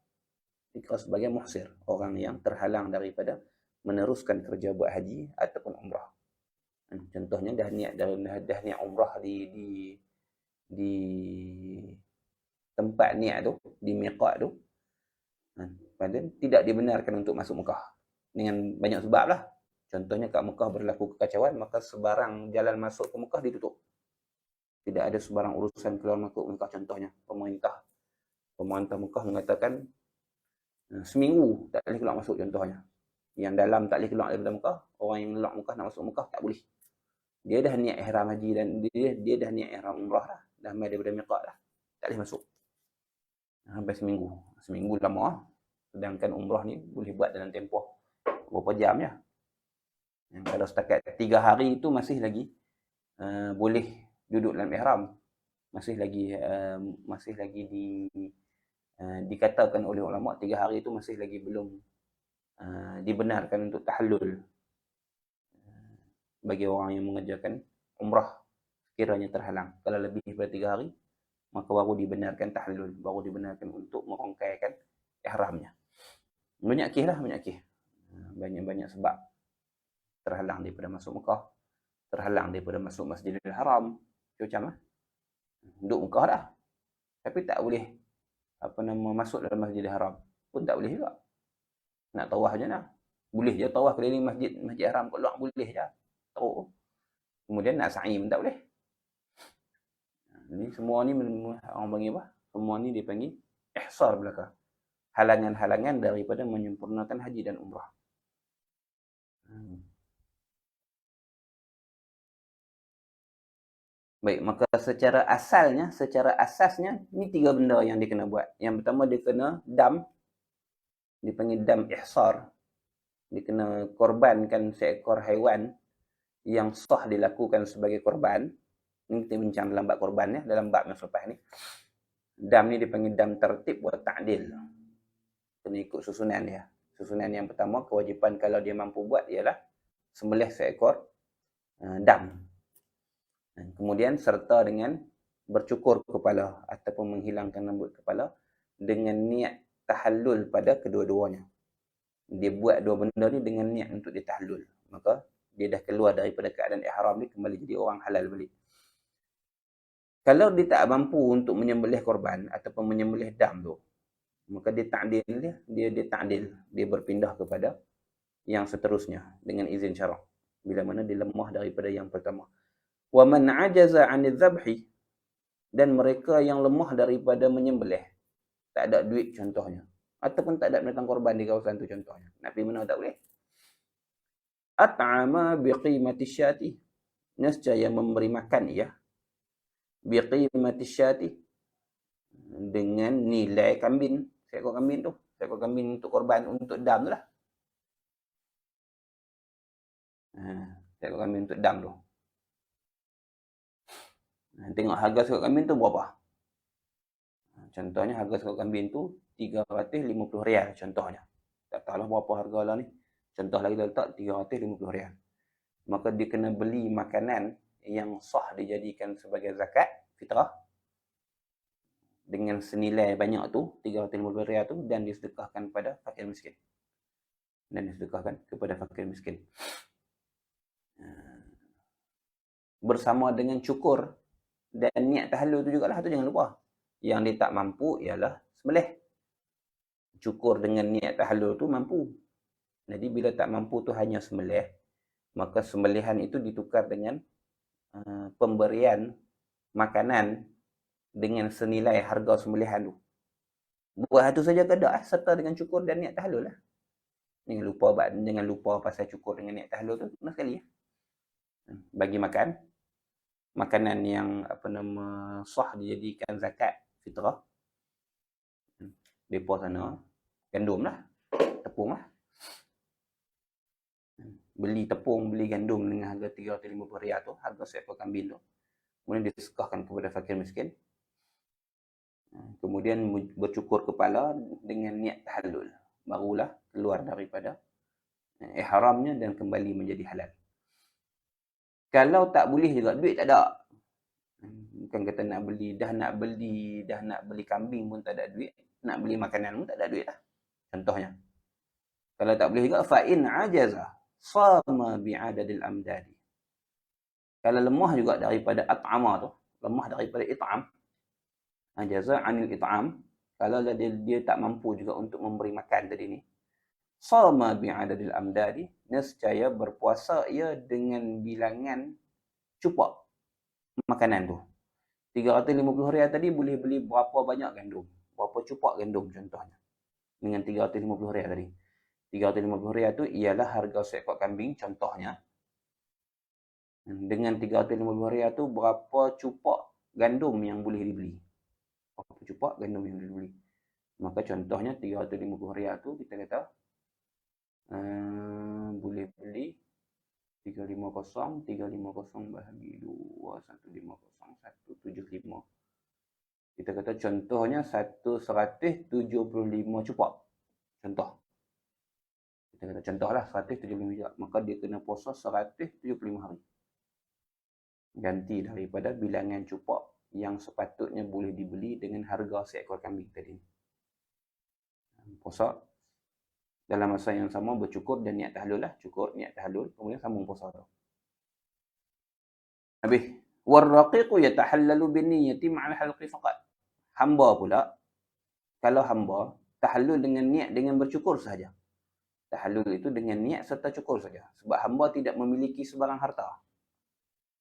Dikira sebagai muhsir. Orang yang terhalang daripada meneruskan kerja buat haji ataupun umrah. Contohnya dah niat umrah di tempat niat tu, di miqat tu. Padahal tidak dibenarkan untuk masuk Mekah. Dengan banyak sebab lah. Contohnya kat Mekah berlaku kekacauan, maka sebarang jalan masuk ke Mekah ditutup. Tidak ada sebarang urusan keluar masuk Mekah. Contohnya pemerintah Mekah mengatakan seminggu tak boleh keluar masuk, contohnya. Yang dalam tak boleh keluar daripada Mekah, orang yang keluar Mekah nak masuk Mekah tak boleh. Dia dah niat ihram haji dan dia dah niat ihram umrah dah. Dah mai daripada miqat dah. Tak boleh masuk. Sampai seminggu. Seminggu lama. Sedangkan umrah ni boleh buat dalam tempoh berapa jam je. Kalau setakat 3 hari itu masih lagi boleh duduk dalam ihram. Masih lagi dikatakan oleh ulama 3 hari itu masih lagi belum dibenarkan untuk tahallul bagi orang yang mengerjakan umrah kiranya terhalang. Kalau lebih daripada 3 hari, maka baru dibenarkan tahallul, baru dibenarkan untuk merongkaikan ihramnya. Banyak kes lah, banyak kes. Banyak sebab. Terhalang daripada masuk Mekah, terhalang daripada masuk Masjidil Haram, macam lah. Duduk Mekah dah. Tapi tak boleh masuk dalam Masjidil Haram. Pun tak boleh juga. Nak tawaf je lah. Boleh je tawaf keliling Masjid Haram kat luar, boleh je. Teruk. Kemudian nak sa'i pun tak boleh. Ni semua ni orang panggil apa? Semua ni dipanggil ihsar belaka. Halangan-halangan daripada menyempurnakan haji dan umrah. Baik, maka secara asasnya, ni 3 benda yang dia kena buat. Yang pertama, dia kena dam. Dipanggil dam ihsar. Dia kena korbankan seekor haiwan yang sah dilakukan sebagai korban. Ini kita bincang dalam bab korban ya, dalam bab yang selepas ni. Dam ni dipanggil dam tertib wa ta'dil. Kena ikut susunan dia. Susunan yang pertama, kewajipan kalau dia mampu buat ialah sembelih seekor dam. Kemudian serta dengan bercukur kepala ataupun menghilangkan rambut kepala dengan niat tahallul pada kedua-duanya. Dia buat dua benda ni dengan niat untuk dia tahallul. Maka dia dah keluar daripada keadaan ihram ni, kembali jadi orang halal balik. Kalau dia tak mampu untuk menyembelih korban ataupun menyembelih dam tu, maka dia ta'dil dia ta'dil, dia berpindah kepada yang seterusnya dengan izin syarak. Bila mana dia lemah daripada yang pertama. Wa man ajaza 'anil dhabhi, dan mereka yang lemah daripada menyembelih, tak ada duit contohnya, ataupun tak ada binatang korban di kawasan tu contohnya, nak pergi mana tak boleh, at'ama biqimati syati, nescaya memberi makan ia biqimati syati, dengan nilai kambing, seekor kambing tu, seekor kambing untuk korban, untuk dam tu lah. Seekor kambing untuk dam tu. Tengok harga seekor kambing tu berapa. Contohnya harga seekor kambing tu 350 rial contohnya. Tak tahulah berapa harga lah ni. Contoh lagi letak 350 rial. Maka dia kena beli makanan yang sah dijadikan sebagai zakat fitrah dengan senilai banyak tu, 350 rial tu, dan disedekahkan pada fakir miskin. Bersama dengan cukur dan niat tahallul tu jugalah, tu jangan lupa. Yang dia tak mampu ialah sembelih. Cukur dengan niat tahallul tu mampu. Jadi bila tak mampu tu hanya sembelih, maka sembelihan itu ditukar dengan pemberian makanan dengan senilai harga sembelihan tu. Buat itu saja kedak serta dengan cukur dan niat tahallul lah. Jangan lupa pasal cukur dengan niat tahallul tu, kena sekali ya. Bagi makan makanan yang sah dijadikan zakat fitrah. Depa sana gandum lah, tepung lah. Beli tepung, beli gandum dengan harga 350 rial tu, harga seekor kambing tu. Kemudian disedekahkan kepada fakir miskin. Kemudian bercukur kepala dengan niat tahallul. Barulah keluar daripada ihramnya dan kembali menjadi halal. Kalau tak boleh juga, duit tak ada. Bukan kata nak beli kambing pun tak ada duit, nak beli makanan pun tak ada duit lah. Contohnya. Kalau tak boleh juga, fa'in ajaza sama bi'adadil amdadi. Kalau lemah juga daripada at'ama tu, lemah daripada it'am, ajaza anil it'am, kalau dia tak mampu juga untuk memberi makan tadi ni, sama bi'adadil amdadi, nescaya berpuasa ia dengan bilangan cupak makanan tu. 350 rial tadi boleh beli berapa banyak gandum, berapa cupak gandum contohnya. Dengan 350 rial tadi. 350 rial tu ialah harga seekor kambing contohnya. Dengan 350 rial tu berapa cupak gandum yang boleh dibeli. Berapa cupak gandum yang boleh dibeli. Maka contohnya 350 rial tu kita kata boleh beli 350 bahagi 2, 150, 175. Kita kata contohnya 175 cupak. Contoh. Kita kata contohlah 175 cupak. Maka dia kena puasa 175 hari. Ganti daripada bilangan cupak yang sepatutnya boleh dibeli dengan harga seekor kambing tadi. Puasa dalam masa yang sama bercukur dan niat tahallul lah. Cukur, niat tahallul, kemudian sambung puasa tu. Habis. Warraqiqu yatahallalu binniyati ma'al halqi faqat. Hamba pula, kalau hamba, tahallul dengan niat dengan bercukur sahaja. Tahallul itu dengan niat serta cukur saja. Sebab hamba tidak memiliki sebarang harta.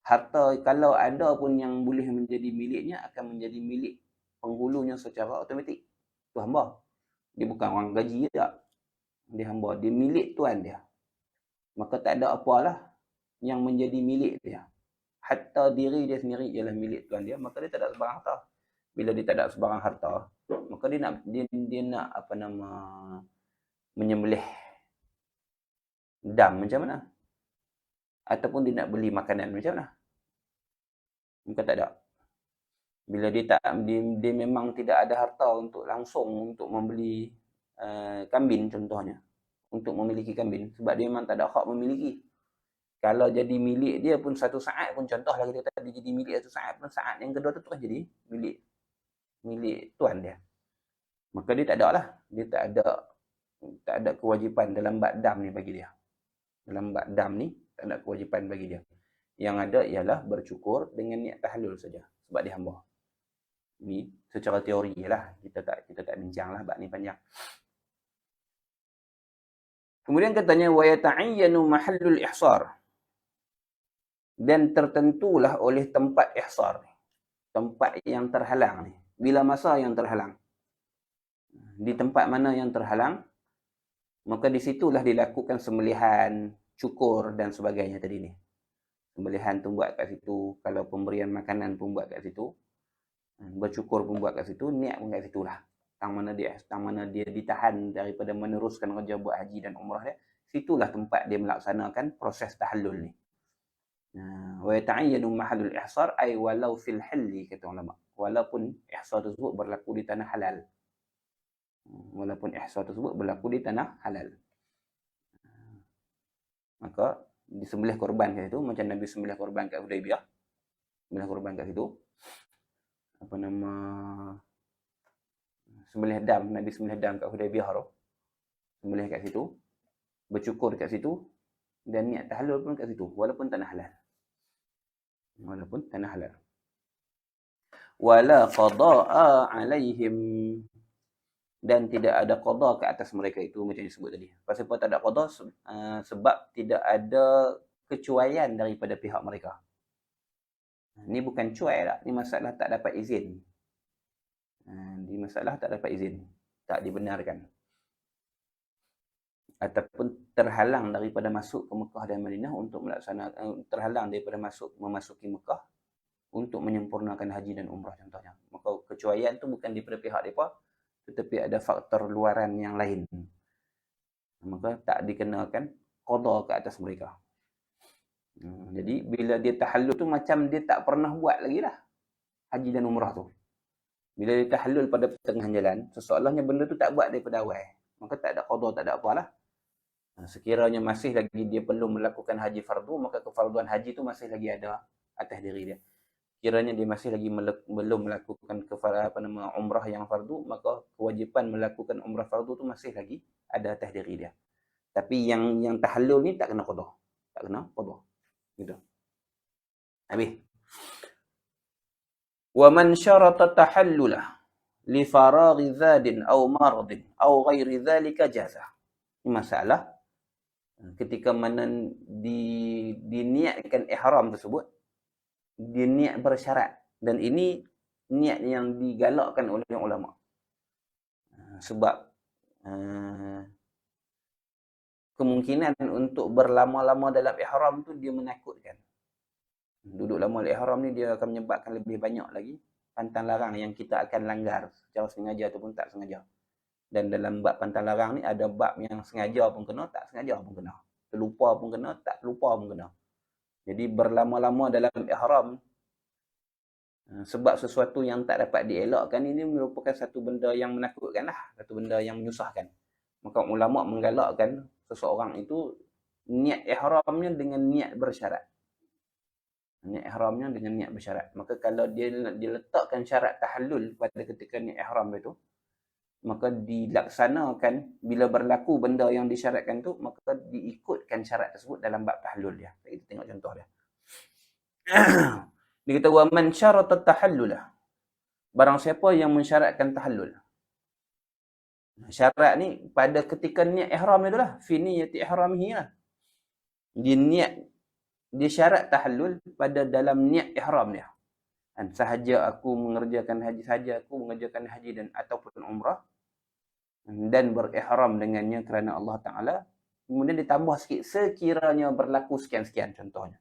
Harta kalau ada pun yang boleh menjadi miliknya, akan menjadi milik penghulunya secara automatik. Itu hamba. Dia bukan orang gaji tak. Dia hamba, dia milik tuan dia. Maka tak ada apalah yang menjadi milik dia. hatta diri dia sendiri ialah milik tuan dia, maka dia tak ada sebarang harta. Bila dia tak ada sebarang harta, maka dia nak apa nama menyembelih dam macam mana? Ataupun dia nak beli makanan macam mana? Maka tak ada. Bila dia memang tidak ada harta untuk langsung untuk membeli kambing contohnya, untuk memiliki kambing, sebab dia memang tak ada hak memiliki. Kalau jadi milik dia pun satu saat pun, contohlah kita kata dia jadi milik satu saat pun, saat yang kedua tu terus jadi milik tuan dia. Maka dia tak ada lah. Dia tak ada kewajipan dalam bab dam ni bagi dia. Dalam bab dam ni tak ada kewajipan bagi dia. Yang ada ialah bercukur dengan niat tahallul saja, sebab dia hamba. Ni secara teori lah, kita tak bincang lah, bab ni panjang. Kemudian katanya wa yata'ayyanu mahallul ihsar, dan tertentulah oleh tempat ihsar, tempat yang terhalang ni. Bila masa yang terhalang, di tempat mana yang terhalang, maka di situlah dilakukan sembelihan, cukur dan sebagainya tadi ni. Sembelihan tu buat kat situ, kalau pemberian makanan pun buat kat situ, bercukur pun buat kat situ, niat pun kat situ lah. Tang mana dia ditahan daripada meneruskan kerja buat haji dan umrah dia, situlah tempat dia melaksanakan proses tahallul ni. Wa yata'ayyanu mahallul ihsar ay walau fil halli, kata ulama, walaupun ihsar tersebut berlaku di tanah halal. Walaupun ihsar tersebut berlaku di tanah halal, maka disembelih korban kat situ, macam Nabi sembelih korban kat Hudaybiyah. Sembelih korban kat situ, apa nama, sembelih dam, Nabi sembelih dam kat Hudaybiyah tu, sembelih kat situ, bercukur kat situ, dan niat tahallul pun kat situ, walaupun tanah halal. Walaupun tanah halal. Wala qada'a alaihim, dan tidak ada qada ke atas mereka itu, macam yang disebut tadi. Pasal apa tak ada qada? Sebab tidak ada kecuaian daripada pihak mereka. Ni bukan cuai tak, ni masalah tak dapat izin. Di masalah tak dapat izin, tak dibenarkan, ataupun terhalang daripada masuk ke Mekah dan Madinah untuk melaksanakan, terhalang daripada memasuki Mekah untuk menyempurnakan haji dan umrah contohnya. Maka kecuaian tu bukan daripada pihak mereka, tetapi ada faktor luaran yang lain, maka tak dikenakan qada ke atas mereka. Jadi bila dia tahallul tu macam dia tak pernah buat lagi lah haji dan umrah tu. Bila dia tahallul pada pertengahan jalan, seolah-olahnya benda tu tak buat daripada awal, maka tak ada qada, tak ada apalah. Sekiranya masih lagi dia perlu melakukan haji fardu, maka kefarduan haji tu masih lagi ada atas diri dia. Kiranya dia masih lagi belum melakukan umrah yang fardu, maka kewajipan melakukan umrah fardu tu masih lagi ada atas diri dia. Tapi yang tahallul ni tak kena qada. Tak kena qada. Gitu. Habis. Wa man syarata tahallulah li faraghi zadin aw maradin aw ghairi dhalika jaza. Ini masalah ketika mana diniatkan ihram tersebut, dia niat bersyarat, dan ini niat yang digalakkan oleh ulama. Sebab kemungkinan untuk berlama-lama dalam ihram tu dia menakutkan. Duduk lama dalam ihram ni dia akan menyebabkan lebih banyak lagi pantang larang yang kita akan langgar secara sengaja ataupun tak sengaja. Dan dalam bab pantang larang ni ada bab yang sengaja pun kena, tak sengaja pun kena. Terlupa pun kena, tak terlupa pun kena. Jadi berlama-lama dalam ihram sebab sesuatu yang tak dapat dielakkan ini merupakan satu benda yang menakutkan lah, satu benda yang menyusahkan. Maka ulama menggalakkan seseorang itu niat ihramnya dengan niat bersyarat. Niat ihramnya dengan niat bersyarat. Maka kalau dia letakkan syarat tahallul pada ketika niat ihram itu, maka dilaksanakan bila berlaku benda yang disyaratkan tu, maka diikutkan syarat tersebut dalam bab tahallul dia. Kita tengok contoh dia. Dia kata wa man syarata tahallulah, barang siapa yang mensyaratkan tahallul. Syarat ni pada ketika niat ihram itu lah, fi niyyati ihramihi lah. Dia syarat tahallul pada dalam niat ihram dia. Sahaja aku mengerjakan haji dan ataupun umrah dan berihram dengannya kerana Allah Ta'ala. Kemudian ditambah sikit, sekiranya berlaku sekian-sekian contohnya.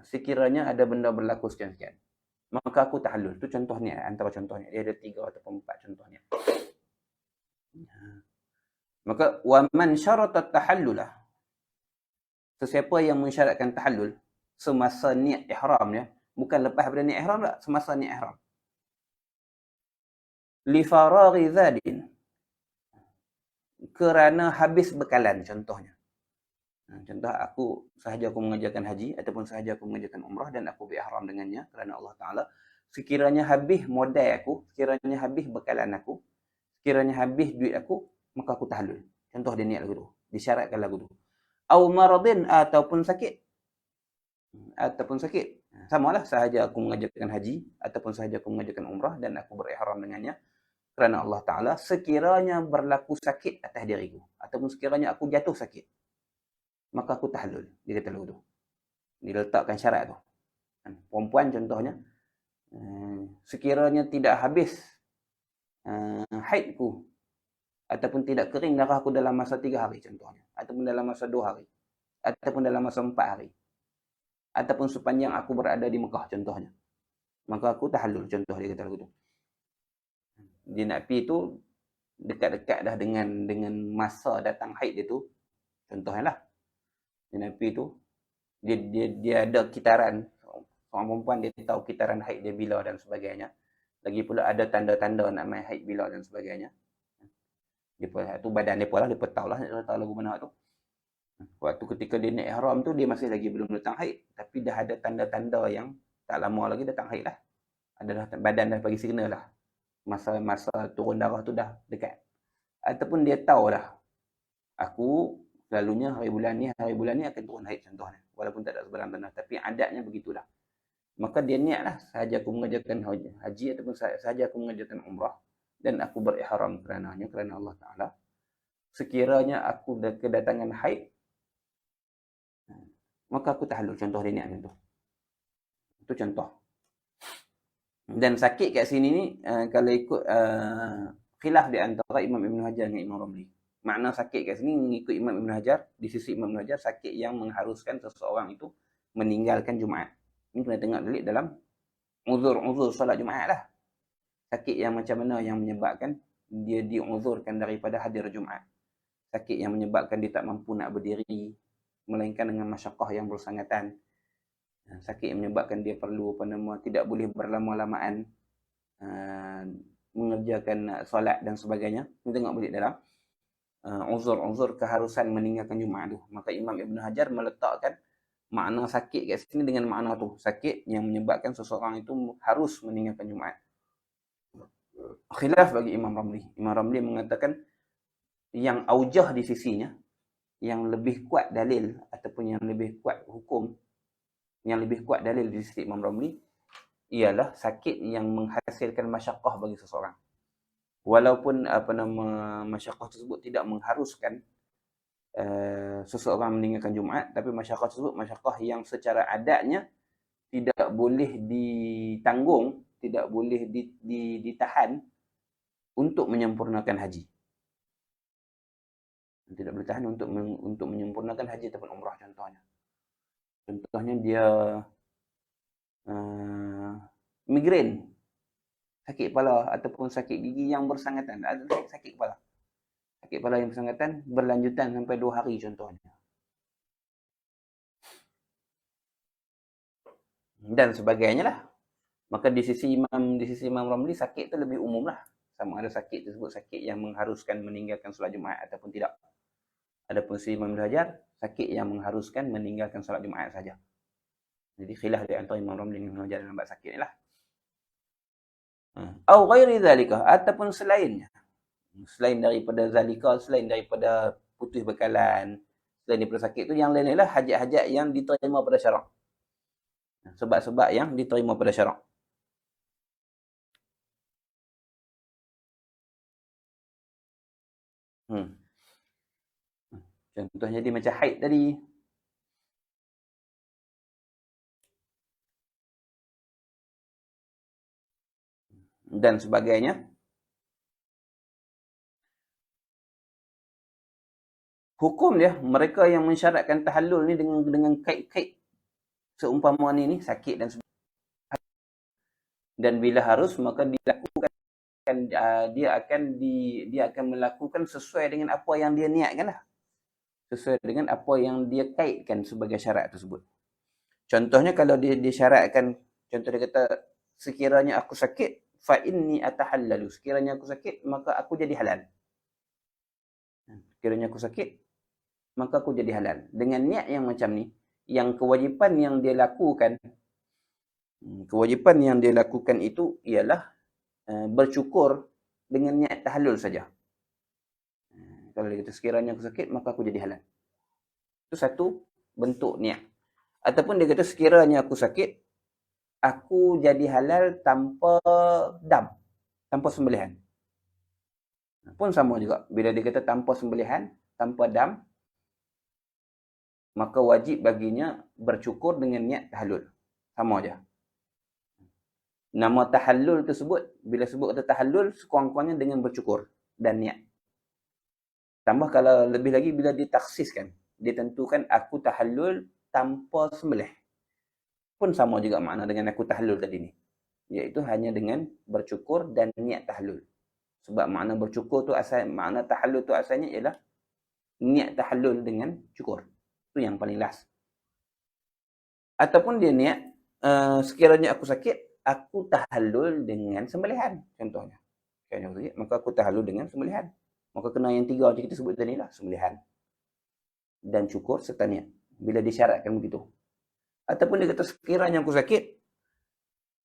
Sekiranya ada benda berlaku sekian-sekian, maka aku tahallul. Itu contohnya, antara contohnya. Dia ada 3 atau 4 contohnya. Maka wa man syarata tahallulah, sesiapa yang mensyaratkan tahallul semasa niat ihramnya, bukan lepas daripada niat ihram tak, semasa niat ihram. Li faraghi zadin, kerana habis bekalan contohnya. Contoh, aku sahaja aku mengerjakan haji ataupun sahaja aku mengerjakan umrah dan aku berihram dengannya kerana Allah Ta'ala. Sekiranya habis modal aku, sekiranya habis bekalan aku, sekiranya habis duit aku, maka aku tahallul. Contoh dia niat lagu tu. Disyaratkan lagu tu. Au maradin, ataupun sakit. Ataupun sakit. Samalah sahaja aku mengerjakan haji ataupun sahaja aku mengerjakan umrah dan aku berihram dengannya kerana Allah Ta'ala, sekiranya berlaku sakit atas diriku ataupun sekiranya aku jatuh sakit, maka aku tahallul. Dia kata lagu tu. Diletakkan syarat tu. Perempuan contohnya, sekiranya tidak habis haidku ataupun tidak kering darahku dalam masa 3 hari contohnya, ataupun dalam masa 2 hari, ataupun dalam masa 4 hari, ataupun sepanjang aku berada di Mekah contohnya, maka aku tahallul. Contoh dia kata lagu tu. Dia nak pergi tu dekat-dekat dah dengan masa datang haid dia tu, contohnya lah. Dia nak pergi tu, dia ada kitaran. Seorang perempuan dia tahu kitaran haid dia bila dan sebagainya. Lagi pula ada tanda-tanda nak main haid bila dan sebagainya. Dia tu badan dia pula, dia tahu lah, dia tahu lagu mana tu. Waktu ketika dia naik ihram tu, dia masih lagi belum datang haid, tapi dah ada tanda-tanda yang tak lama lagi datang haid lah. Adalah badan dah bagi signal lah. Masa turun darah tu dah dekat. Ataupun dia tahu dah, aku selalunya hari bulan ni akan turun haid contohnya. Walaupun tak ada sebarang tanda, tapi adatnya begitulah. Maka dia niatlah, sahaja aku mengerjakan haji ataupun sahaja aku mengerjakan umrah dan aku berihram kerananya, kerana Allah Ta'ala. Sekiranya aku kedatangan haid, maka aku tahallul. Contoh dia niat macam tu. Itu contoh. Dan sakit kat sini ni, kalau ikut khilaf di antara Imam Ibn Hajar dengan Imam Ramli. Makna sakit kat sini mengikut Imam Ibn Hajar, di sisi Imam Ibn Hajar, sakit yang mengharuskan seseorang itu meninggalkan Jumaat. Ini kena tengok dulu dalam uzur solat Jumaat lah. Sakit yang macam mana yang menyebabkan dia diuzurkan daripada hadir Jumaat. Sakit yang menyebabkan dia tak mampu nak berdiri, melainkan dengan masyaqqah yang bersangatan. Sakit yang menyebabkan dia perlu tidak boleh berlama-lamaan mengerjakan solat dan sebagainya. Kita tengok balik dalam uzur keharusan meninggalkan Jumaat tu. Maka Imam Ibn Hajar meletakkan makna sakit kat sini dengan makna tu. Sakit yang menyebabkan seseorang itu harus meninggalkan Jumaat. Khilaf bagi Imam Ramli. Imam Ramli mengatakan yang aujah di sisinya, yang lebih kuat dalil ataupun yang lebih kuat hukum, yang lebih kuat dalil di sisi Imam Ramli ialah sakit yang menghasilkan masyaqqah bagi seseorang. Walaupun masyaqqah tersebut tidak mengharuskan seseorang meninggalkan Jumaat, tapi masyaqqah tersebut masyaqqah yang secara adatnya tidak boleh ditanggung, tidak boleh ditahan untuk menyempurnakan haji. Tidak boleh tahan untuk menyempurnakan haji ataupun umrah contohnya. Contohnya dia migrain, sakit kepala ataupun sakit gigi yang bersangatan. Ada sakit kepala. Sakit kepala yang bersangatan berlanjutan sampai 2 hari contohnya. Dan sebagainya lah. Maka di sisi Imam Ramli, sakit itu lebih umum lah. Sama ada sakit tersebut sakit yang mengharuskan meninggalkan solat Jumaat ataupun tidak. Adapun si Imam Hajar, sakit yang mengharuskan meninggalkan solat Jumaat saja. Jadi khilaf di antara Imam Ramli dengan Imam Hajar dalam bab sakit ni lah. Au ghairi zalika, ataupun selainnya. Selain daripada zalika, selain daripada putus bekalan, selain daripada sakit tu, yang lain ialah hajat-hajat yang diterima pada syarak. Sebab-sebab yang diterima pada syarak. Contohnya dia macam haid tadi. Dan sebagainya. Hukum dia, mereka yang mensyaratkan tahallul ni dengan kait-kait seumpama ni sakit dan bila harus maka dilakukan, dia akan melakukan sesuai dengan apa yang dia niatkan lah. Sesuai dengan apa yang dia kaitkan sebagai syarat tersebut. Contohnya kalau dia syaratkan, contoh dia kata, sekiranya aku sakit, fa inni atahallalu. Sekiranya aku sakit, maka aku jadi halal. Sekiranya aku sakit, maka aku jadi halal. Dengan niat yang macam ni, yang kewajipan yang dia lakukan itu ialah bercukur dengan niat tahallul saja. Kalau dia kata sekiranya aku sakit, maka aku jadi halal. Itu satu bentuk niat. Ataupun dia kata sekiranya aku sakit, aku jadi halal tanpa dam, tanpa sembelihan. Pun sama juga. Bila dia kata tanpa sembelihan, tanpa dam, maka wajib baginya bercukur dengan niat tahallul. Sama aja. Nama tahallul tersebut, bila sebut kata tahallul, sekurang-kurangnya dengan bercukur dan niat. Tambah kalau lebih lagi bila ditaksiskan, ditentukan aku tahallul tanpa sembelih. Pun sama juga makna dengan aku tahallul tadi ni. Iaitu hanya dengan bercukur dan niat tahallul. Sebab makna bercukur tu makna tahallul tu asalnya ialah niat tahallul dengan cukur. Itu yang paling last. Ataupun dia niat, sekiranya aku sakit, aku tahallul dengan sembelihan. Contohnya. Sekiranya aku sakit, maka aku tahallul dengan sembelihan. Maka kena yang tiga macam kita sebut tadi lah. Sembelihan dan cukur serta niat. Bila disyaratkan begitu. Ataupun dia kata sekiranya aku sakit,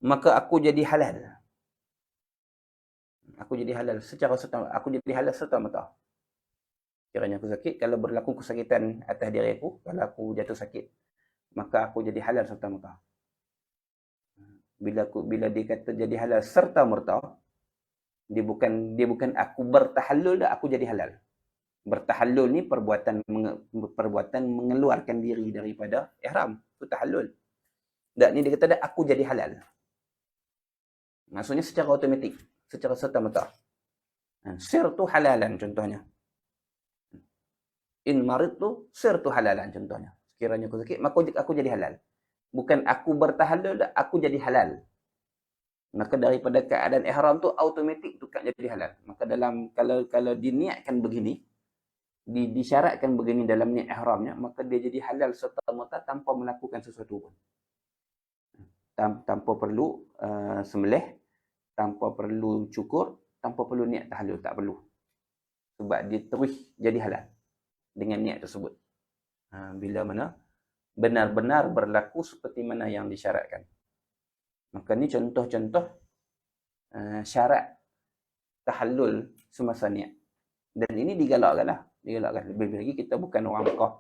maka aku jadi halal. Aku jadi halal secara serta, aku jadi halal serta-merta. Sekiranya aku sakit, kalau berlaku kesakitan atas diri aku, kalau aku jatuh sakit, maka aku jadi halal serta-merta. Bila dia kata jadi halal serta-merta, dia bukan aku bertahallul, aku jadi halal. Bertahallul ni perbuatan mengeluarkan diri daripada ihram. Itu tahallul. Dan ni dia kata aku jadi halal. Maksudnya secara automatik, secara serta-merta. Sirtu halalan contohnya. In maridtu sirtu halalan contohnya. Sekiranya aku sakit, maka aku jadi halal. Bukan aku bertahallul, aku jadi halal. Maka daripada keadaan ihram tu automatik tu jadi halal. Maka dalam kalau diniatkan begini, disyaratkan begini dalam niat ihramnya, maka dia jadi halal serta-merta tanpa melakukan sesuatu pun. Tanpa perlu sembelih, tanpa perlu cukur, tanpa perlu niat tahallul, tak perlu. Sebab dia terus jadi halal dengan niat tersebut. Bila mana benar-benar berlaku seperti mana yang disyaratkan. Maka ni contoh-contoh syarat tahallul semasa niat. Dan ini digalakkan lah. Digalakkan. Lebih lagi kita bukan orang Mekah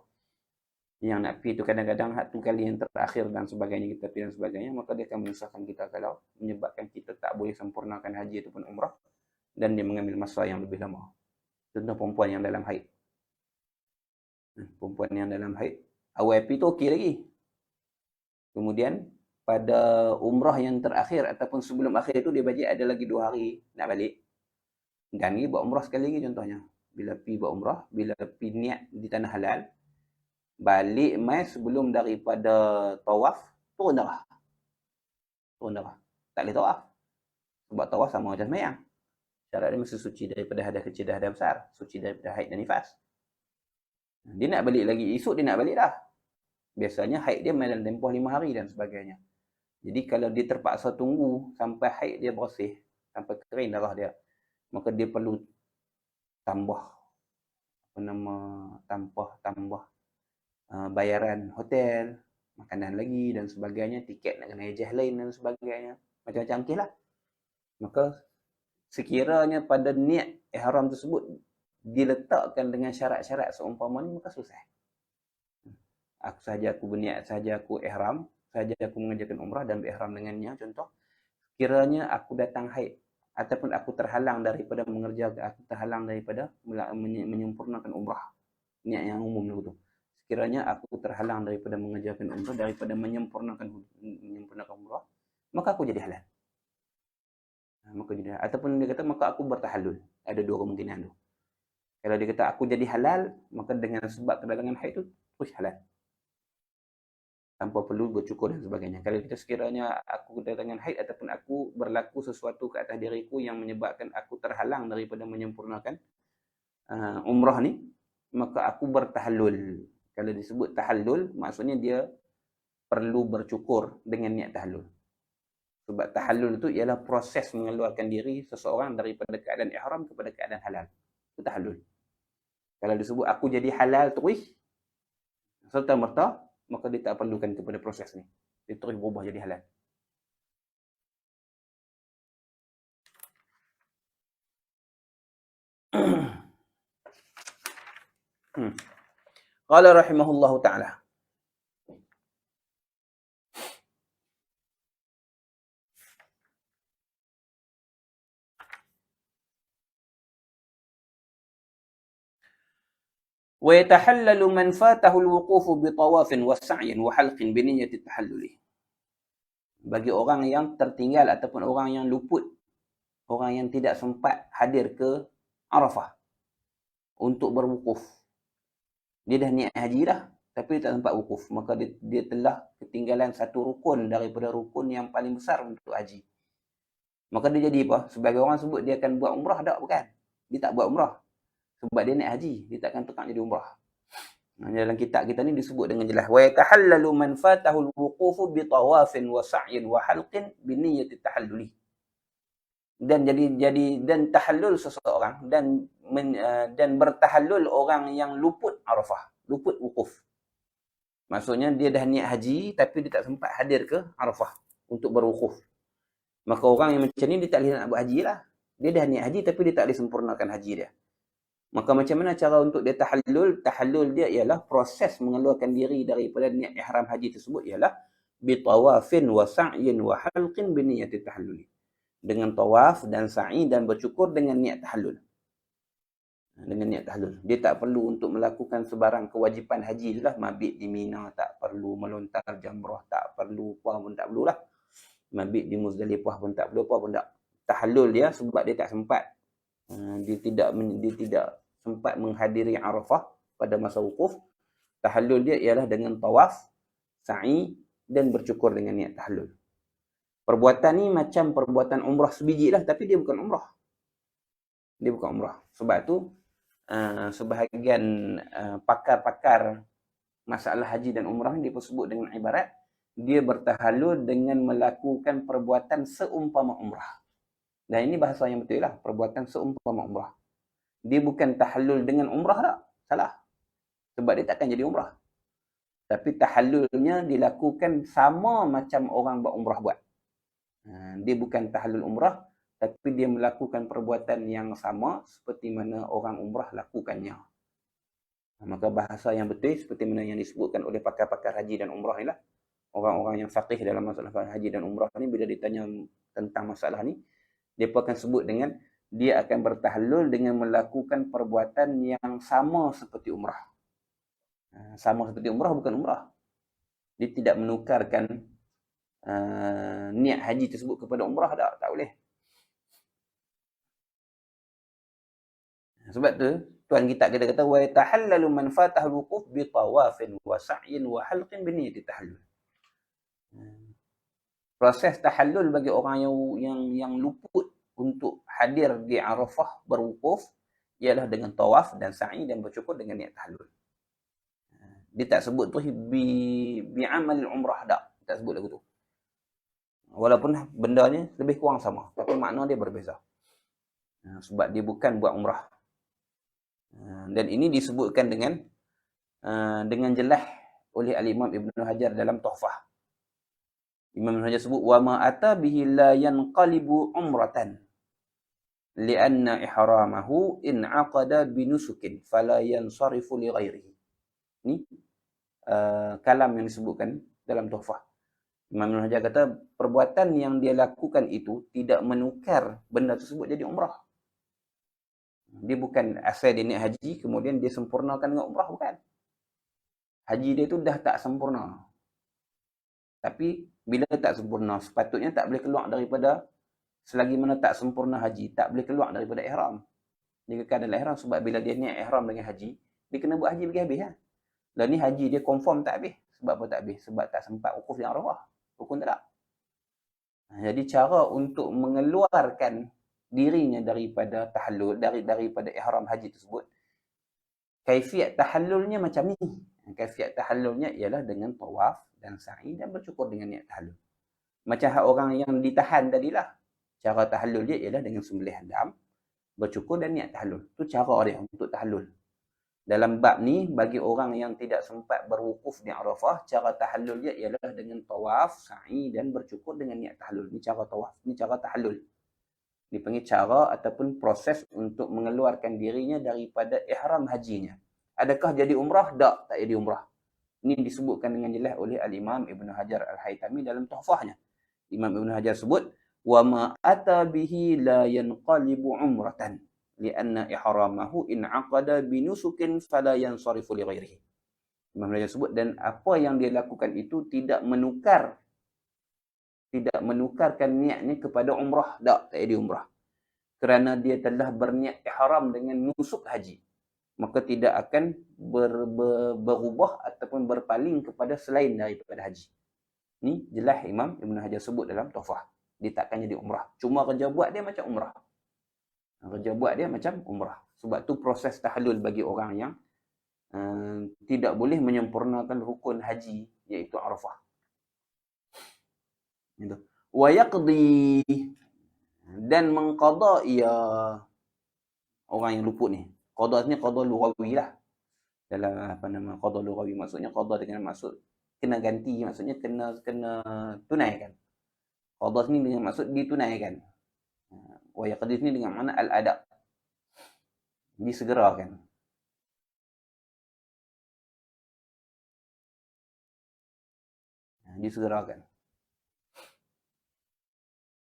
yang nak pergi tu kadang-kadang tu kali yang terakhir dan sebagainya kita pergi dan sebagainya, maka dia akan menyusahkan kita kalau menyebabkan kita tak boleh sempurnakan haji ataupun umrah dan dia mengambil masa yang lebih lama. Contoh perempuan yang dalam haid. Perempuan yang dalam haid, awal pergi tu okey lagi. Kemudian pada umrah yang terakhir ataupun sebelum akhir tu dia bagi ada lagi 2 hari nak balik. Dan ni buat umrah sekali lagi contohnya. Bila pi buat umrah, bila pi niat di tanah halal, balik mai sebelum daripada tawaf, turun darah. Tak boleh tawaf. Sebab tawaf sama macam sembahyang. Syarat dia mesti suci daripada hadas kecil dan hadas besar. Suci daripada haid dan nifas. Dia nak balik lagi. Esok dia nak balik dah. Biasanya haid dia main dalam tempoh 5 hari dan sebagainya. Jadi kalau dia terpaksa tunggu sampai haid dia bersih, sampai kering darah dia, maka dia perlu tambah bayaran hotel, makanan lagi dan sebagainya, tiket nak kena ejah lain dan sebagainya, macam-macam kisah. Maka sekiranya pada niat ihram tersebut diletakkan dengan syarat-syarat seumpama ni, maka selesai. Aku berniat saja aku ihram, saja aku mengerjakan umrah dan berihram dengannya, contoh kiranya aku datang haid ataupun aku terhalang daripada menyempurnakan umrah, niat yang umum dulu tu. Sekiranya aku terhalang daripada mengerjakan umrah, daripada menyempurnakan umrah, maka aku jadi halal. Ataupun dia kata maka aku bertahallul. Ada 2 kemungkinan tu. Kalau dia kata aku jadi halal, maka dengan sebab kedatangan haid tu terus halal. tanpa perlu bercukur dan sebagainya. Kalau kita sekiranya aku kedatangan haid ataupun aku berlaku sesuatu ke atas diriku yang menyebabkan aku terhalang daripada menyempurnakan umrah ni, maka aku bertahallul. Kalau disebut tahallul, maksudnya dia perlu bercukur dengan niat tahallul. Sebab tahallul itu ialah proses mengeluarkan diri seseorang daripada keadaan ihram kepada keadaan halal. Itu tahallul. Kalau disebut aku jadi halal terus, serta-merta, maka dia tak perlukan kepada proses ni. Dia terus berubah jadi halal. Qala rahimahullahu ta'ala. Wa yatahallalu man fatahu al-wuqufu bi tawafin wa sa'yin wa halqin bi niyyati tahalluli. Bagi orang yang tertinggal ataupun orang yang luput, orang yang tidak sempat hadir ke Arafah untuk berwukuf. Dia dah niat haji dah, tapi dia tak sempat wukuf, maka dia telah ketinggalan satu rukun daripada rukun yang paling besar untuk haji. Maka dia jadi apa? Sebagai orang sebut dia akan buat umrah, tak, bukan? Dia tak buat umrah. Sebab dia naik haji, dia takkan tetap jadi umrah. Dalam kitab kita ni disebut dengan jelas, wa yatahallalu man fatahu al-wuqufu bi tawafin wa sa'yin wa halqin bi niyyati tahalluli. Dan dan tahallul seseorang dan bertahallul orang yang luput Arafah, luput wukuf. Maksudnya dia dah niat haji tapi dia tak sempat hadir ke Arafah untuk berwukuf. Maka orang yang macam ni dia tak boleh nak buat haji lah. Dia dah niat haji tapi dia tak boleh sempurnakan haji dia. Maka macam mana cara untuk dia tahallul? Tahallul dia ialah proses mengeluarkan diri daripada niat ihram haji tersebut ialah bi tawafin wa sa'yin wa halqin bi niyyati tahalluli. Dengan tawaf dan sa'i dan bercukur dengan niat tahallul. Dengan niat tahallul. Dia tak perlu untuk melakukan sebarang kewajipan haji lah. Mabit di Mina tak perlu, melontar jamrah tak perlu, apa pun tak perlulah. Mabit di Muzdalifah pun tak perlu, apa pun tak. Tahallul dia sebab dia tak sempat. Dia tidak sempat menghadiri Arafah pada masa wukuf. Tahallul dia ialah dengan tawaf, sa'i dan bercukur dengan niat tahallul. Perbuatan ni macam perbuatan umrah sebiji lah, tapi dia bukan umrah. Dia bukan umrah. Sebab tu sebahagian pakar-pakar masalah haji dan umrah ni dia pun sebut dengan ibarat dia bertahallul dengan melakukan perbuatan seumpama umrah. Dan ini bahasa yang betul lah, perbuatan seumpama umrah. Dia bukan tahallul dengan umrah tak, salah. Sebab dia takkan jadi umrah. Tapi tahallulnya dilakukan sama macam orang buat umrah buat. Dia bukan tahallul umrah, tapi dia melakukan perbuatan yang sama seperti mana orang umrah lakukannya. Maka bahasa yang betul seperti mana yang disebutkan oleh pakar-pakar haji dan umrah ni lah. Orang-orang yang faqih dalam masalah haji dan umrah ni, bila ditanya tentang masalah ni, dia pun akan sebut dengan dia akan bertahallul dengan melakukan perbuatan yang sama seperti umrah. Sama seperti umrah bukan umrah. Dia tidak menukarkan niat haji tersebut kepada umrah, tak boleh. Sebab tu tuan kita kata wa yatahallalu man fatahu al-wuquf bi tawafin wa sa'yin wa halqin bi niyyati tahallul. Proses tahallul bagi orang yang luput untuk hadir di Arafah berwukuf ialah dengan tawaf dan sa'i dan bercukur dengan niat tahallul. Dia tak sebut tu bi amal umrah, tak sebut lagu tu. Walaupun bendanya lebih kurang sama, tapi makna dia berbeza. Sebab dia bukan buat umrah. Dan ini disebutkan dengan jelas oleh Al-Imam Ibn Hajar dalam Tuhfah. Imam Ibn Hajar sebut wa ma ata bihi la yanqalibu umratan li'anna ihramahu in aqada binusukin fala yansarifu li ghairihi. Ni kalam yang disebutkan dalam Tuhfah. Imam Ibn Hajar kata perbuatan yang dia lakukan itu tidak menukar benda tersebut jadi umrah. Dia bukan asal dia niat haji kemudian dia sempurnakan dengan umrah, bukan. Haji dia tu dah tak sempurna. Tapi bila tak sempurna, sepatutnya tak boleh keluar daripada, selagi mana tak sempurna haji, tak boleh keluar daripada ihram. Dia kekal dalam ihram sebab bila dia niat ihram dengan haji, dia kena buat haji bagi habis lah. Dan ni haji dia confirm tak habis. Sebab apa tak habis? Sebab tak sempat wukuf di Arafah. Rukun tak ada. Jadi cara untuk mengeluarkan dirinya daripada tahallul, daripada ihram haji tersebut, kaifiat tahallulnya macam ni. Kaifiat tahallulnya ialah dengan tawaf dan sa'i dan bercukur dengan niat tahallul. Macam orang yang ditahan tadilah. Cara tahallul dia ialah dengan sembelih dam, bercukur dan niat tahallul. Itu cara dia untuk tahallul. Dalam bab ni, bagi orang yang tidak sempat berwukuf di Arafah, cara tahallul dia ialah dengan tawaf, sa'i dan bercukur dengan niat tahallul. Ini cara tawaf, ini cara tahallul. Dipanggil cara ataupun proses untuk mengeluarkan dirinya daripada ihram hajinya. Adakah jadi umrah? Tak jadi umrah. Ini disebutkan dengan jelas oleh Al-Imam Ibn Hajar Al-Haytami dalam Tuhfahnya. Imam Ibn Hajar sebut, وَمَا أَتَى بِهِ لَا يَنْقَلِبُ عُمْرَةً لِأَنَّ إِحْرَامَهُ إِنْ عَقَدَ بِنُسُكٍ فَلَا يَنْصَرِفُ لِغَيْرِهِ. Imam Ibn Hajar sebut, dan apa yang dia lakukan itu tidak menukarkan niatnya kepada umrah. Tak jadi umrah. Kerana dia telah berniat ihram dengan nusuk haji. Maka tidak akan berubah ataupun berpaling kepada selain daripada haji. Ni jelas Imam Ibn Hajar sebut dalam Tuhfah. Dia takkan jadi umrah. Cuma kerja buat dia macam umrah. Kerja buat dia macam umrah. Sebab tu proses tahallul bagi orang yang tidak boleh menyempurnakan rukun haji, iaitu Arafah. Wa yaqdi, dan mengqada ia orang yang luput ni. Qada ni qada lughawi lah. Dalam qada lughawi maksudnya qada dengan maksud kena ganti, maksudnya kena tunaikan. Qada ni dengan maksud ditunaikan. Wa yaqdi ni dengan makna al-ada. Disegerakan.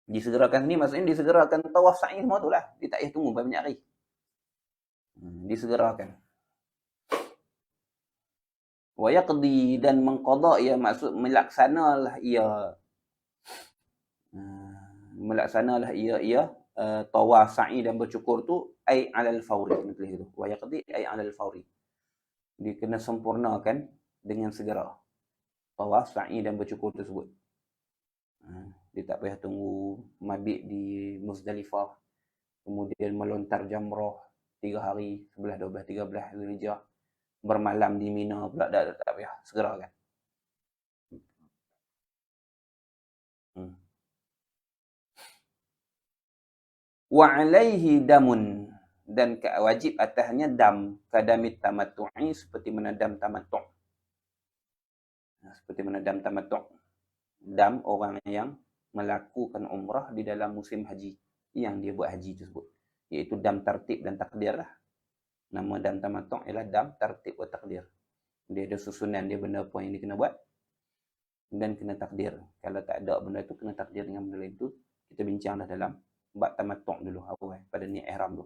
Disegerakan ni maksudnya disegerakan tawaf sa'i semua tu lah. Dia tak payah tunggu banyak hari. Disegerakan. Wa yaqdi, dan mengqada ia maksud melaksanalah ia tawaf sa'i dan bercukur tu ai alal fawri, betul itu. Wa yaqdi ai alal fawri. Dia kena sempurnakan dengan segera. Tawaf sa'i dan bercukur tersebut. Dia tak payah tunggu mabit di Muzdalifah, kemudian melontar jamrah 3 hari, 11, 12, 13 Zulhijjah, bermalam di Mina pula, tak payah, segera kan. Wa alaihi damun, dan wajib atasnya dam, kadamit tamattu'i, seperti mana dam tamattu'. Seperti mana dam tamattu'. Dam orang yang melakukan umrah di dalam musim haji, yang dia buat haji tersebut, iaitu dam tartib dan takdir lah. Nama dam tamattu' ialah dam tartib wa takdir. Dia ada susunan dia, benda apa yang dia kena buat dan kena takdir. Kalau tak ada benda tu, kena takdir dengan benda lain tu. Kita bincang dah dalam bab tamattu' dulu awal, pada niat ihram tu.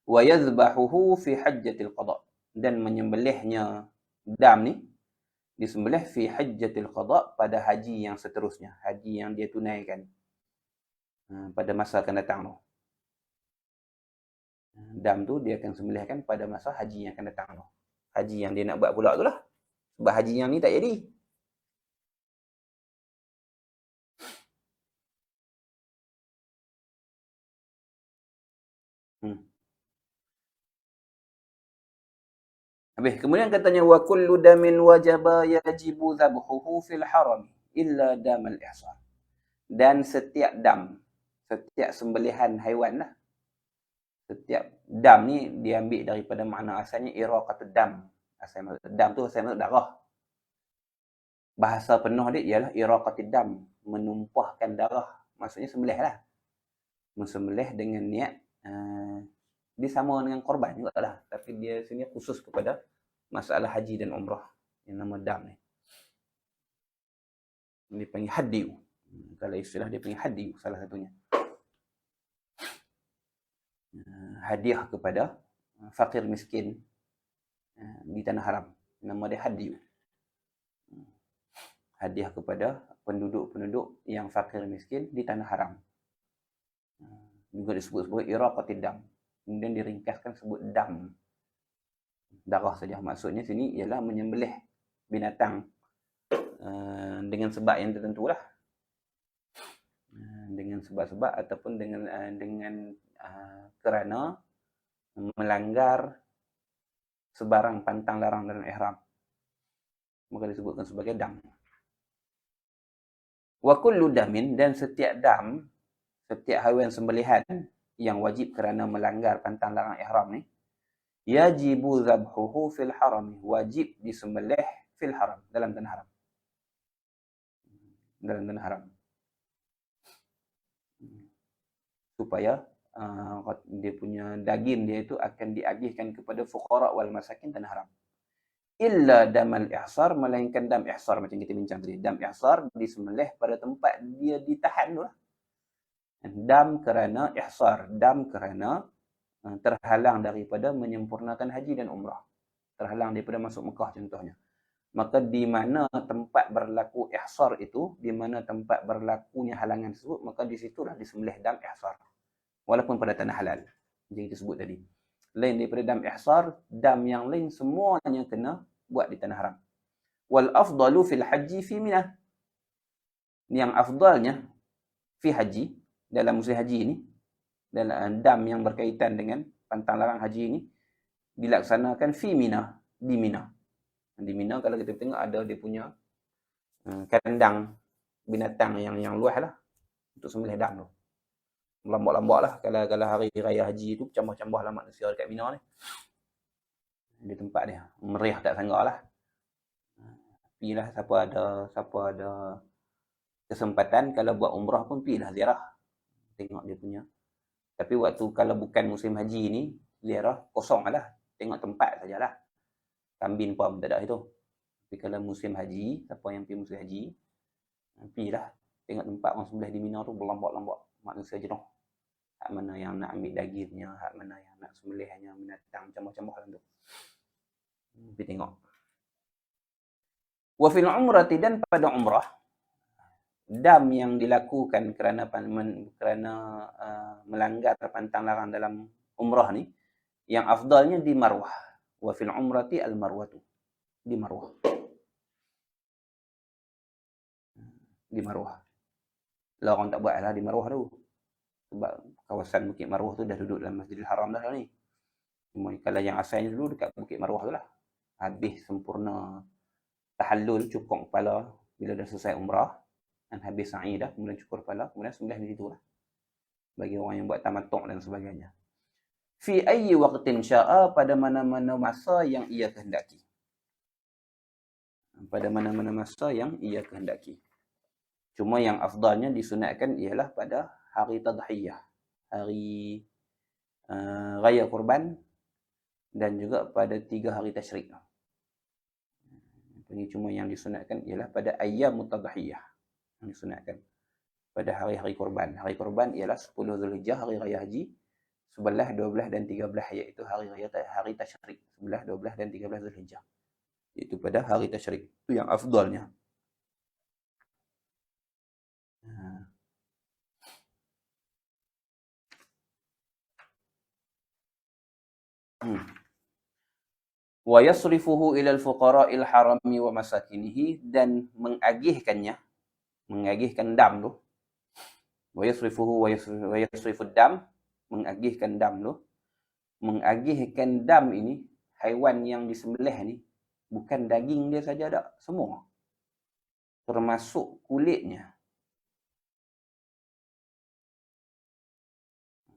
Wa yazbahuhu fi hajjatil qada, dan menyembelihnya dam ni disembelih fi hajjatil qada, pada haji yang seterusnya, haji yang dia tunaikan pada masa akan datang tu. Dam tu dia akan sembelihkan pada masa haji yang akan datang tu. Haji yang dia nak buat pula tu lah. Sebab haji yang ni tak jadi. Habis, kemudian katanya wa kullu damin wajaba yajibu dhabhuhu fil haram illa damal ihsan. Dan setiap dam, setiap sembelihan haiwan lah. Setiap dam ni diambil daripada makna asalnya iraqatud dam. Asal dam tu asal darah. Bahasa penuh dia ialah iraqatud dam, menumpahkan darah. Maksudnya sembelih lah. Mensembelih dengan niat dia sama dengan korban juga lah. Tapi dia sini khusus kepada masalah haji dan umrah. Yang nama dam ni. Dia panggil hadiyu. Kalau istilah dia panggil hadiyu, salah satunya. Hadiah kepada fakir miskin di tanah haram. Nama dia hadiyu. Hadiah kepada penduduk-penduduk yang fakir miskin di tanah haram. Juga disebut sebagai iraqatid dam. Kemudian diringkaskan sebut dam. Darah saja. Maksudnya sini ialah menyembelih binatang dengan sebab yang tertentu lah. Dengan sebab-sebab ataupun dengan kerana melanggar sebarang pantang larang dalam ihram, maka disebutkan sebagai dam. Wa kullu damin, dan setiap dam, setiap haiwan sembelihan yang wajib kerana melanggar pantang larang ihram ni, yajibu zabhuhu fil haram, wajib disembelih fil haram, dalam tanah haram. Dalam tanah haram. Supaya dia punya daging dia itu akan diagihkan kepada fuqara wal masakin tanah haram. Illa damal ihsar, melainkan dam ihsar macam kita bincang tadi. Dam ihsar disembelih pada tempat dia ditahan tu lah. Dam kerana ihsar, dam kerana terhalang daripada menyempurnakan haji dan umrah. Terhalang daripada masuk Mekah contohnya. Maka di mana tempat berlaku ihsar itu, di mana tempat berlakunya halangan tersebut, maka di situlah disembelih dam ihsar. Walaupun pada tanah halal. Jadi kita sebut tadi. Lain daripada dam ihsar, dam yang lain semuanya kena buat di tanah haram. Wal afdalu fil haji fi Minah. Yang afdalnya fi haji, dalam musim haji ini, dalam dam yang berkaitan dengan pantang larang haji ini, dilaksanakan fi Minah, di Minah. Di Minah kalau kita tengok ada dia punya kandang binatang yang luas lah untuk sembelih dam tu. Lambak-lambak lah kalau hari raya haji tu, cambah-cambah lah manusia dekat Mina ni. Di tempat dia. Meriah tak sangka lah. Pilah siapa ada kesempatan, kalau buat umrah pun pilah ziarah. Tengok dia punya. Tapi waktu kalau bukan musim haji ni, ziarah kosong lah. Tengok tempat sajalah. Kambing pun tak ada itu. Tapi kalau musim haji, siapa yang pergi musim haji, pilah. Tengok tempat orang sembelih di Mina tu berlambak-lambak. Manusia jenuh. Hak mana yang nak ambil dagingnya, hak mana yang nak sembelihnya, binatang macam-macam lah tu. Pergi tengok. Wa fil umrati, dan pada umrah, dam yang dilakukan kerana melanggar pantang larang dalam umrah ni, yang afdalnya di Marwah. Wa fil umrati al marwatu, di Marwah. Di Marwah. Lah orang tak buat lah di Marwah tu. Sebab kawasan Bukit Marwah tu dah duduk dalam Masjidil Haram dah ni. Cuma kalau yang asalnya dulu dekat Bukit Marwah tu lah. Habis sempurna tahallul, cukur kepala bila dah selesai umrah, dan habis sa'i dah, kemudian cukur kepala, kemudian sembelih di situ lah. Bagi orang yang buat tamattu' dan sebagainya. Fi ayyi waqtin sya'a, pada mana-mana masa yang ia kehendaki. Pada mana-mana masa yang ia kehendaki. Cuma yang afdalnya disunatkan ialah pada hari tadhiyah, hari raya kurban, dan juga pada 3 hari tasyrik. Ini cuma yang disunatkan ialah pada ayyamut tadhiyah. Yang disunatkan pada hari-hari kurban. Hari kurban ialah 10 Zulhijjah, hari raya haji, 11, 12 dan 13, iaitu hari tasyrik. 11, 12 dan 13 Zulhijjah. Itu pada hari tasyrik. Itu yang afdalnya. Wa yasrifuhu ila al-fuqara'il harami wa masakinihi, dan mengagihkan dam tu. Wa yasrifuhu wa yasrifud dam, mengagihkan dam tu. Mengagihkan dam ini, haiwan yang disembelih ni, bukan daging dia saja tak, semua. Termasuk kulitnya.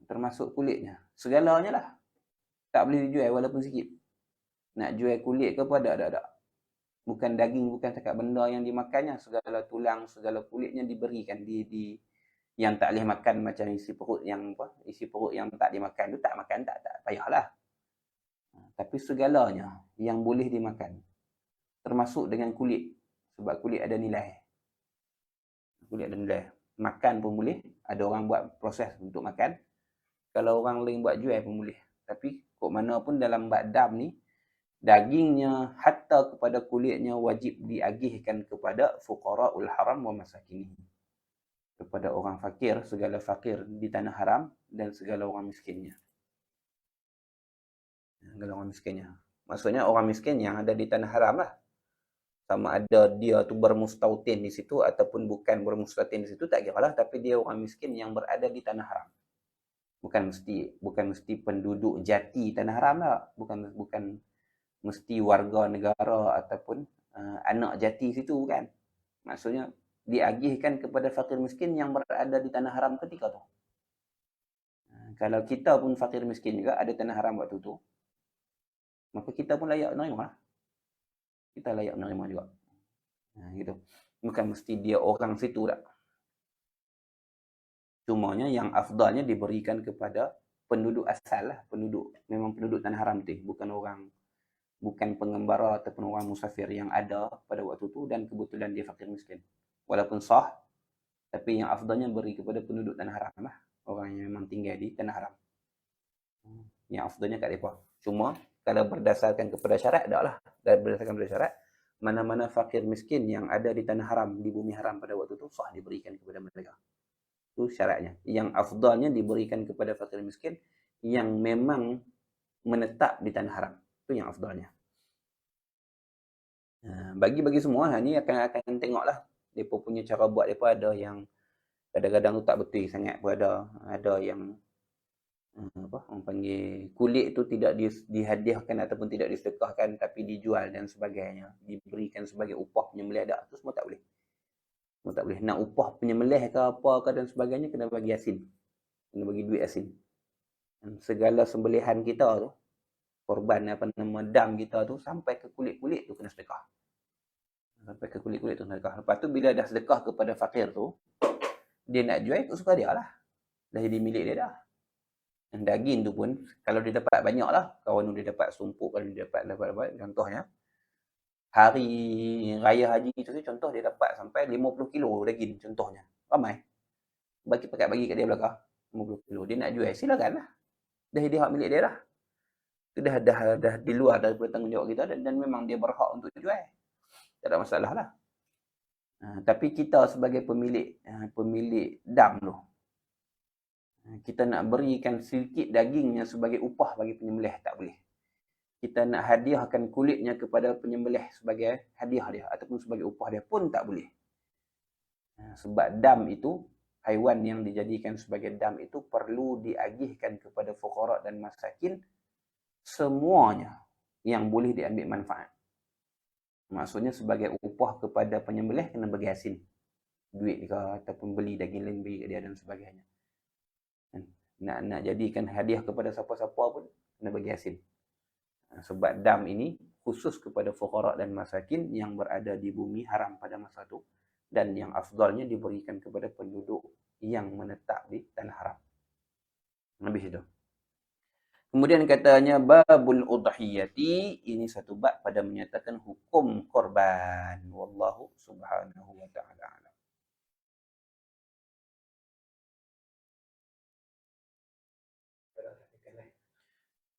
Termasuk kulitnya. Segalanya lah. Tak boleh dijual walaupun sikit. Nak jual kulit ke apa, ada. Bukan daging, bukan cakap benda yang dimakannya. Segala tulang, segala kulitnya diberikan. Yang tak boleh makan, macam isi perut yang tak dimakan tu, tak makan, tak payahlah. Tapi segalanya yang boleh dimakan. Termasuk dengan kulit. Sebab kulit ada nilai. Kulit ada nilai. Makan pun boleh. Ada orang buat proses untuk makan. Kalau orang lain buat jual pun boleh. Tapi kok mana pun dalam bab dam ni, dagingnya hatta kepada kulitnya wajib diagihkan kepada fuqara'ul haram wa masakin. Kepada orang fakir, segala fakir di tanah haram, dan segala orang miskinnya. Segala orang miskinnya. Maksudnya orang miskin yang ada di tanah haram lah. Sama ada dia tu bermustautin di situ ataupun bukan bermustautin di situ tak kira lah, tapi dia orang miskin yang berada di tanah haram. Bukan mesti penduduk jati tanah haram lah, bukan mesti warga negara ataupun anak jati situ kan. Maksudnya diagihkan kepada fakir miskin yang berada di tanah haram ketika tu. Kalau kita pun fakir miskin juga ada tanah haram waktu tu, maka kita pun layak menerima lah. Kita layak menerima juga. Gitu. Bukan mesti dia orang situ tak. Cumanya yang afdalnya diberikan kepada penduduk asal lah, memang penduduk tanah haram tu, bukan pengembara ataupun orang musafir yang ada pada waktu tu dan kebetulan dia fakir miskin. Walaupun sah, tapi yang afdalnya beri kepada penduduk tanah haram lah, orang yang memang tinggal di tanah haram. Yang afdalnya kat mereka. Cuma kalau berdasarkan kepada syarat dak lah. Dan berdasarkan kepada syarat, mana-mana fakir miskin yang ada di tanah haram, di bumi haram pada waktu tu sah diberikan kepada mereka. Itu syaratnya. Yang afdalnya diberikan kepada fakir miskin yang memang menetap di tanah haram. Itu yang afdalnya. Bagi semua ni akan tengoklah depa punya cara buat. Depa ada yang kadang-kadang tu tak betul sangat pun ada yang orang panggil kulit tu tidak dihadiahkan ataupun tidak disedekahkan tapi dijual dan sebagainya, diberikan sebagai upah penyembelih dak, tu semua tak boleh. Semua tak boleh. Nak upah penyembelih ke apa ke dan sebagainya kena bagi asin. Kena bagi duit asin. Dan segala sembelihan kita tu, korban dam kita tu sampai ke kulit-kulit tu kena sedekah. Sampai ke kulit-kulit tu kena sedekah. Lepas tu bila dah sedekah kepada fakir tu, dia nak jual ikut suka dia lah. Dah jadi milik dia dah. Dan daging tu pun, kalau dia dapat banyak lah, kawan dia dapat sumpuk, kalau dia dapat, contohnya, hari raya haji tu contoh dia dapat sampai 50 kilo daging contohnya. Ramai. Bagi kat dia belakang, 50 kilo. Dia nak jual, silakan lah. Dah jadi hak milik dia lah. Itu dah di luar daripada tanggungjawab kita dan memang dia berhak untuk jual. Tak ada masalah lah. Tapi kita sebagai pemilik dam tu, kita nak berikan sedikit dagingnya sebagai upah bagi penyembelih, tak boleh. Kita nak hadiahkan kulitnya kepada penyembelih sebagai hadiah dia ataupun sebagai upah dia pun tak boleh. Sebab dam itu, haiwan yang dijadikan sebagai dam itu perlu diagihkan kepada fuqara dan masakin semuanya yang boleh diambil manfaat. Maksudnya sebagai upah kepada penyembelih kena bagi asin. Duit ke ataupun beli daging lain bagi dia dan sebagainya. Nak jadikan hadiah kepada siapa-siapa pun kena bagi asin. Sebab dam ini khusus kepada fuqara dan masakin yang berada di bumi haram pada masa itu dan yang afdalnya diberikan kepada penduduk yang menetap di tanah haram. Habis itu. Kemudian katanya babul udhiyati, ini satu bab pada menyatakan hukum korban. Wallahu subhanahu wa ta'ala.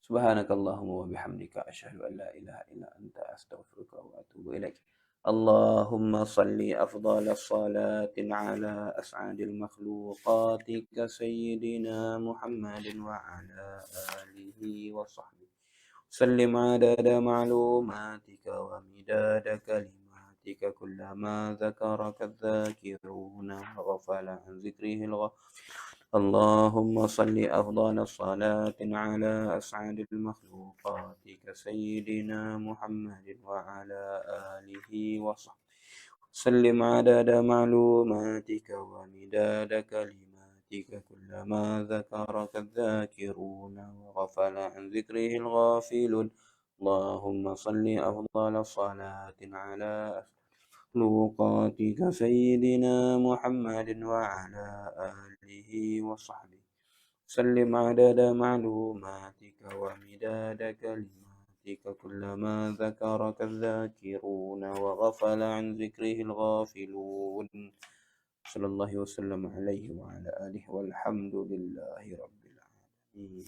Subhanakallahumma wa bihamdika asyhadu an la ilaha illa anta astaghfiruka wa atubu ilaik. Allahumma salli afdal salatin ala as'adil makhluqatika sayyidina Muhammadin wa ala alihi wa sahbihi. Sallim adada ma'lumatika wa midada kalimatika kullama dhakaraka dhakiruna wa ghafala an dhikrihi al-ghafilun. اللهم صل أفضل صلاة على أسعد المخلوقات كسيدنا محمد وعلى آله وصحبه سلم عدد معلوماتك ومداد كلماتك كلما ذكرك الذاكرون وغفل عن ذكره الغافلون. اللهم صل أفضل صلاة على مخلوقاتك سيدنا محمد وعلى آله وصحبه سلم عدد معلوماتك ومداد كلماتك كلما ذكرك الذاكرون وغفل عن ذكره الغافلون. صلى الله وسلم عليه وعلى آله والحمد لله رب العالمين.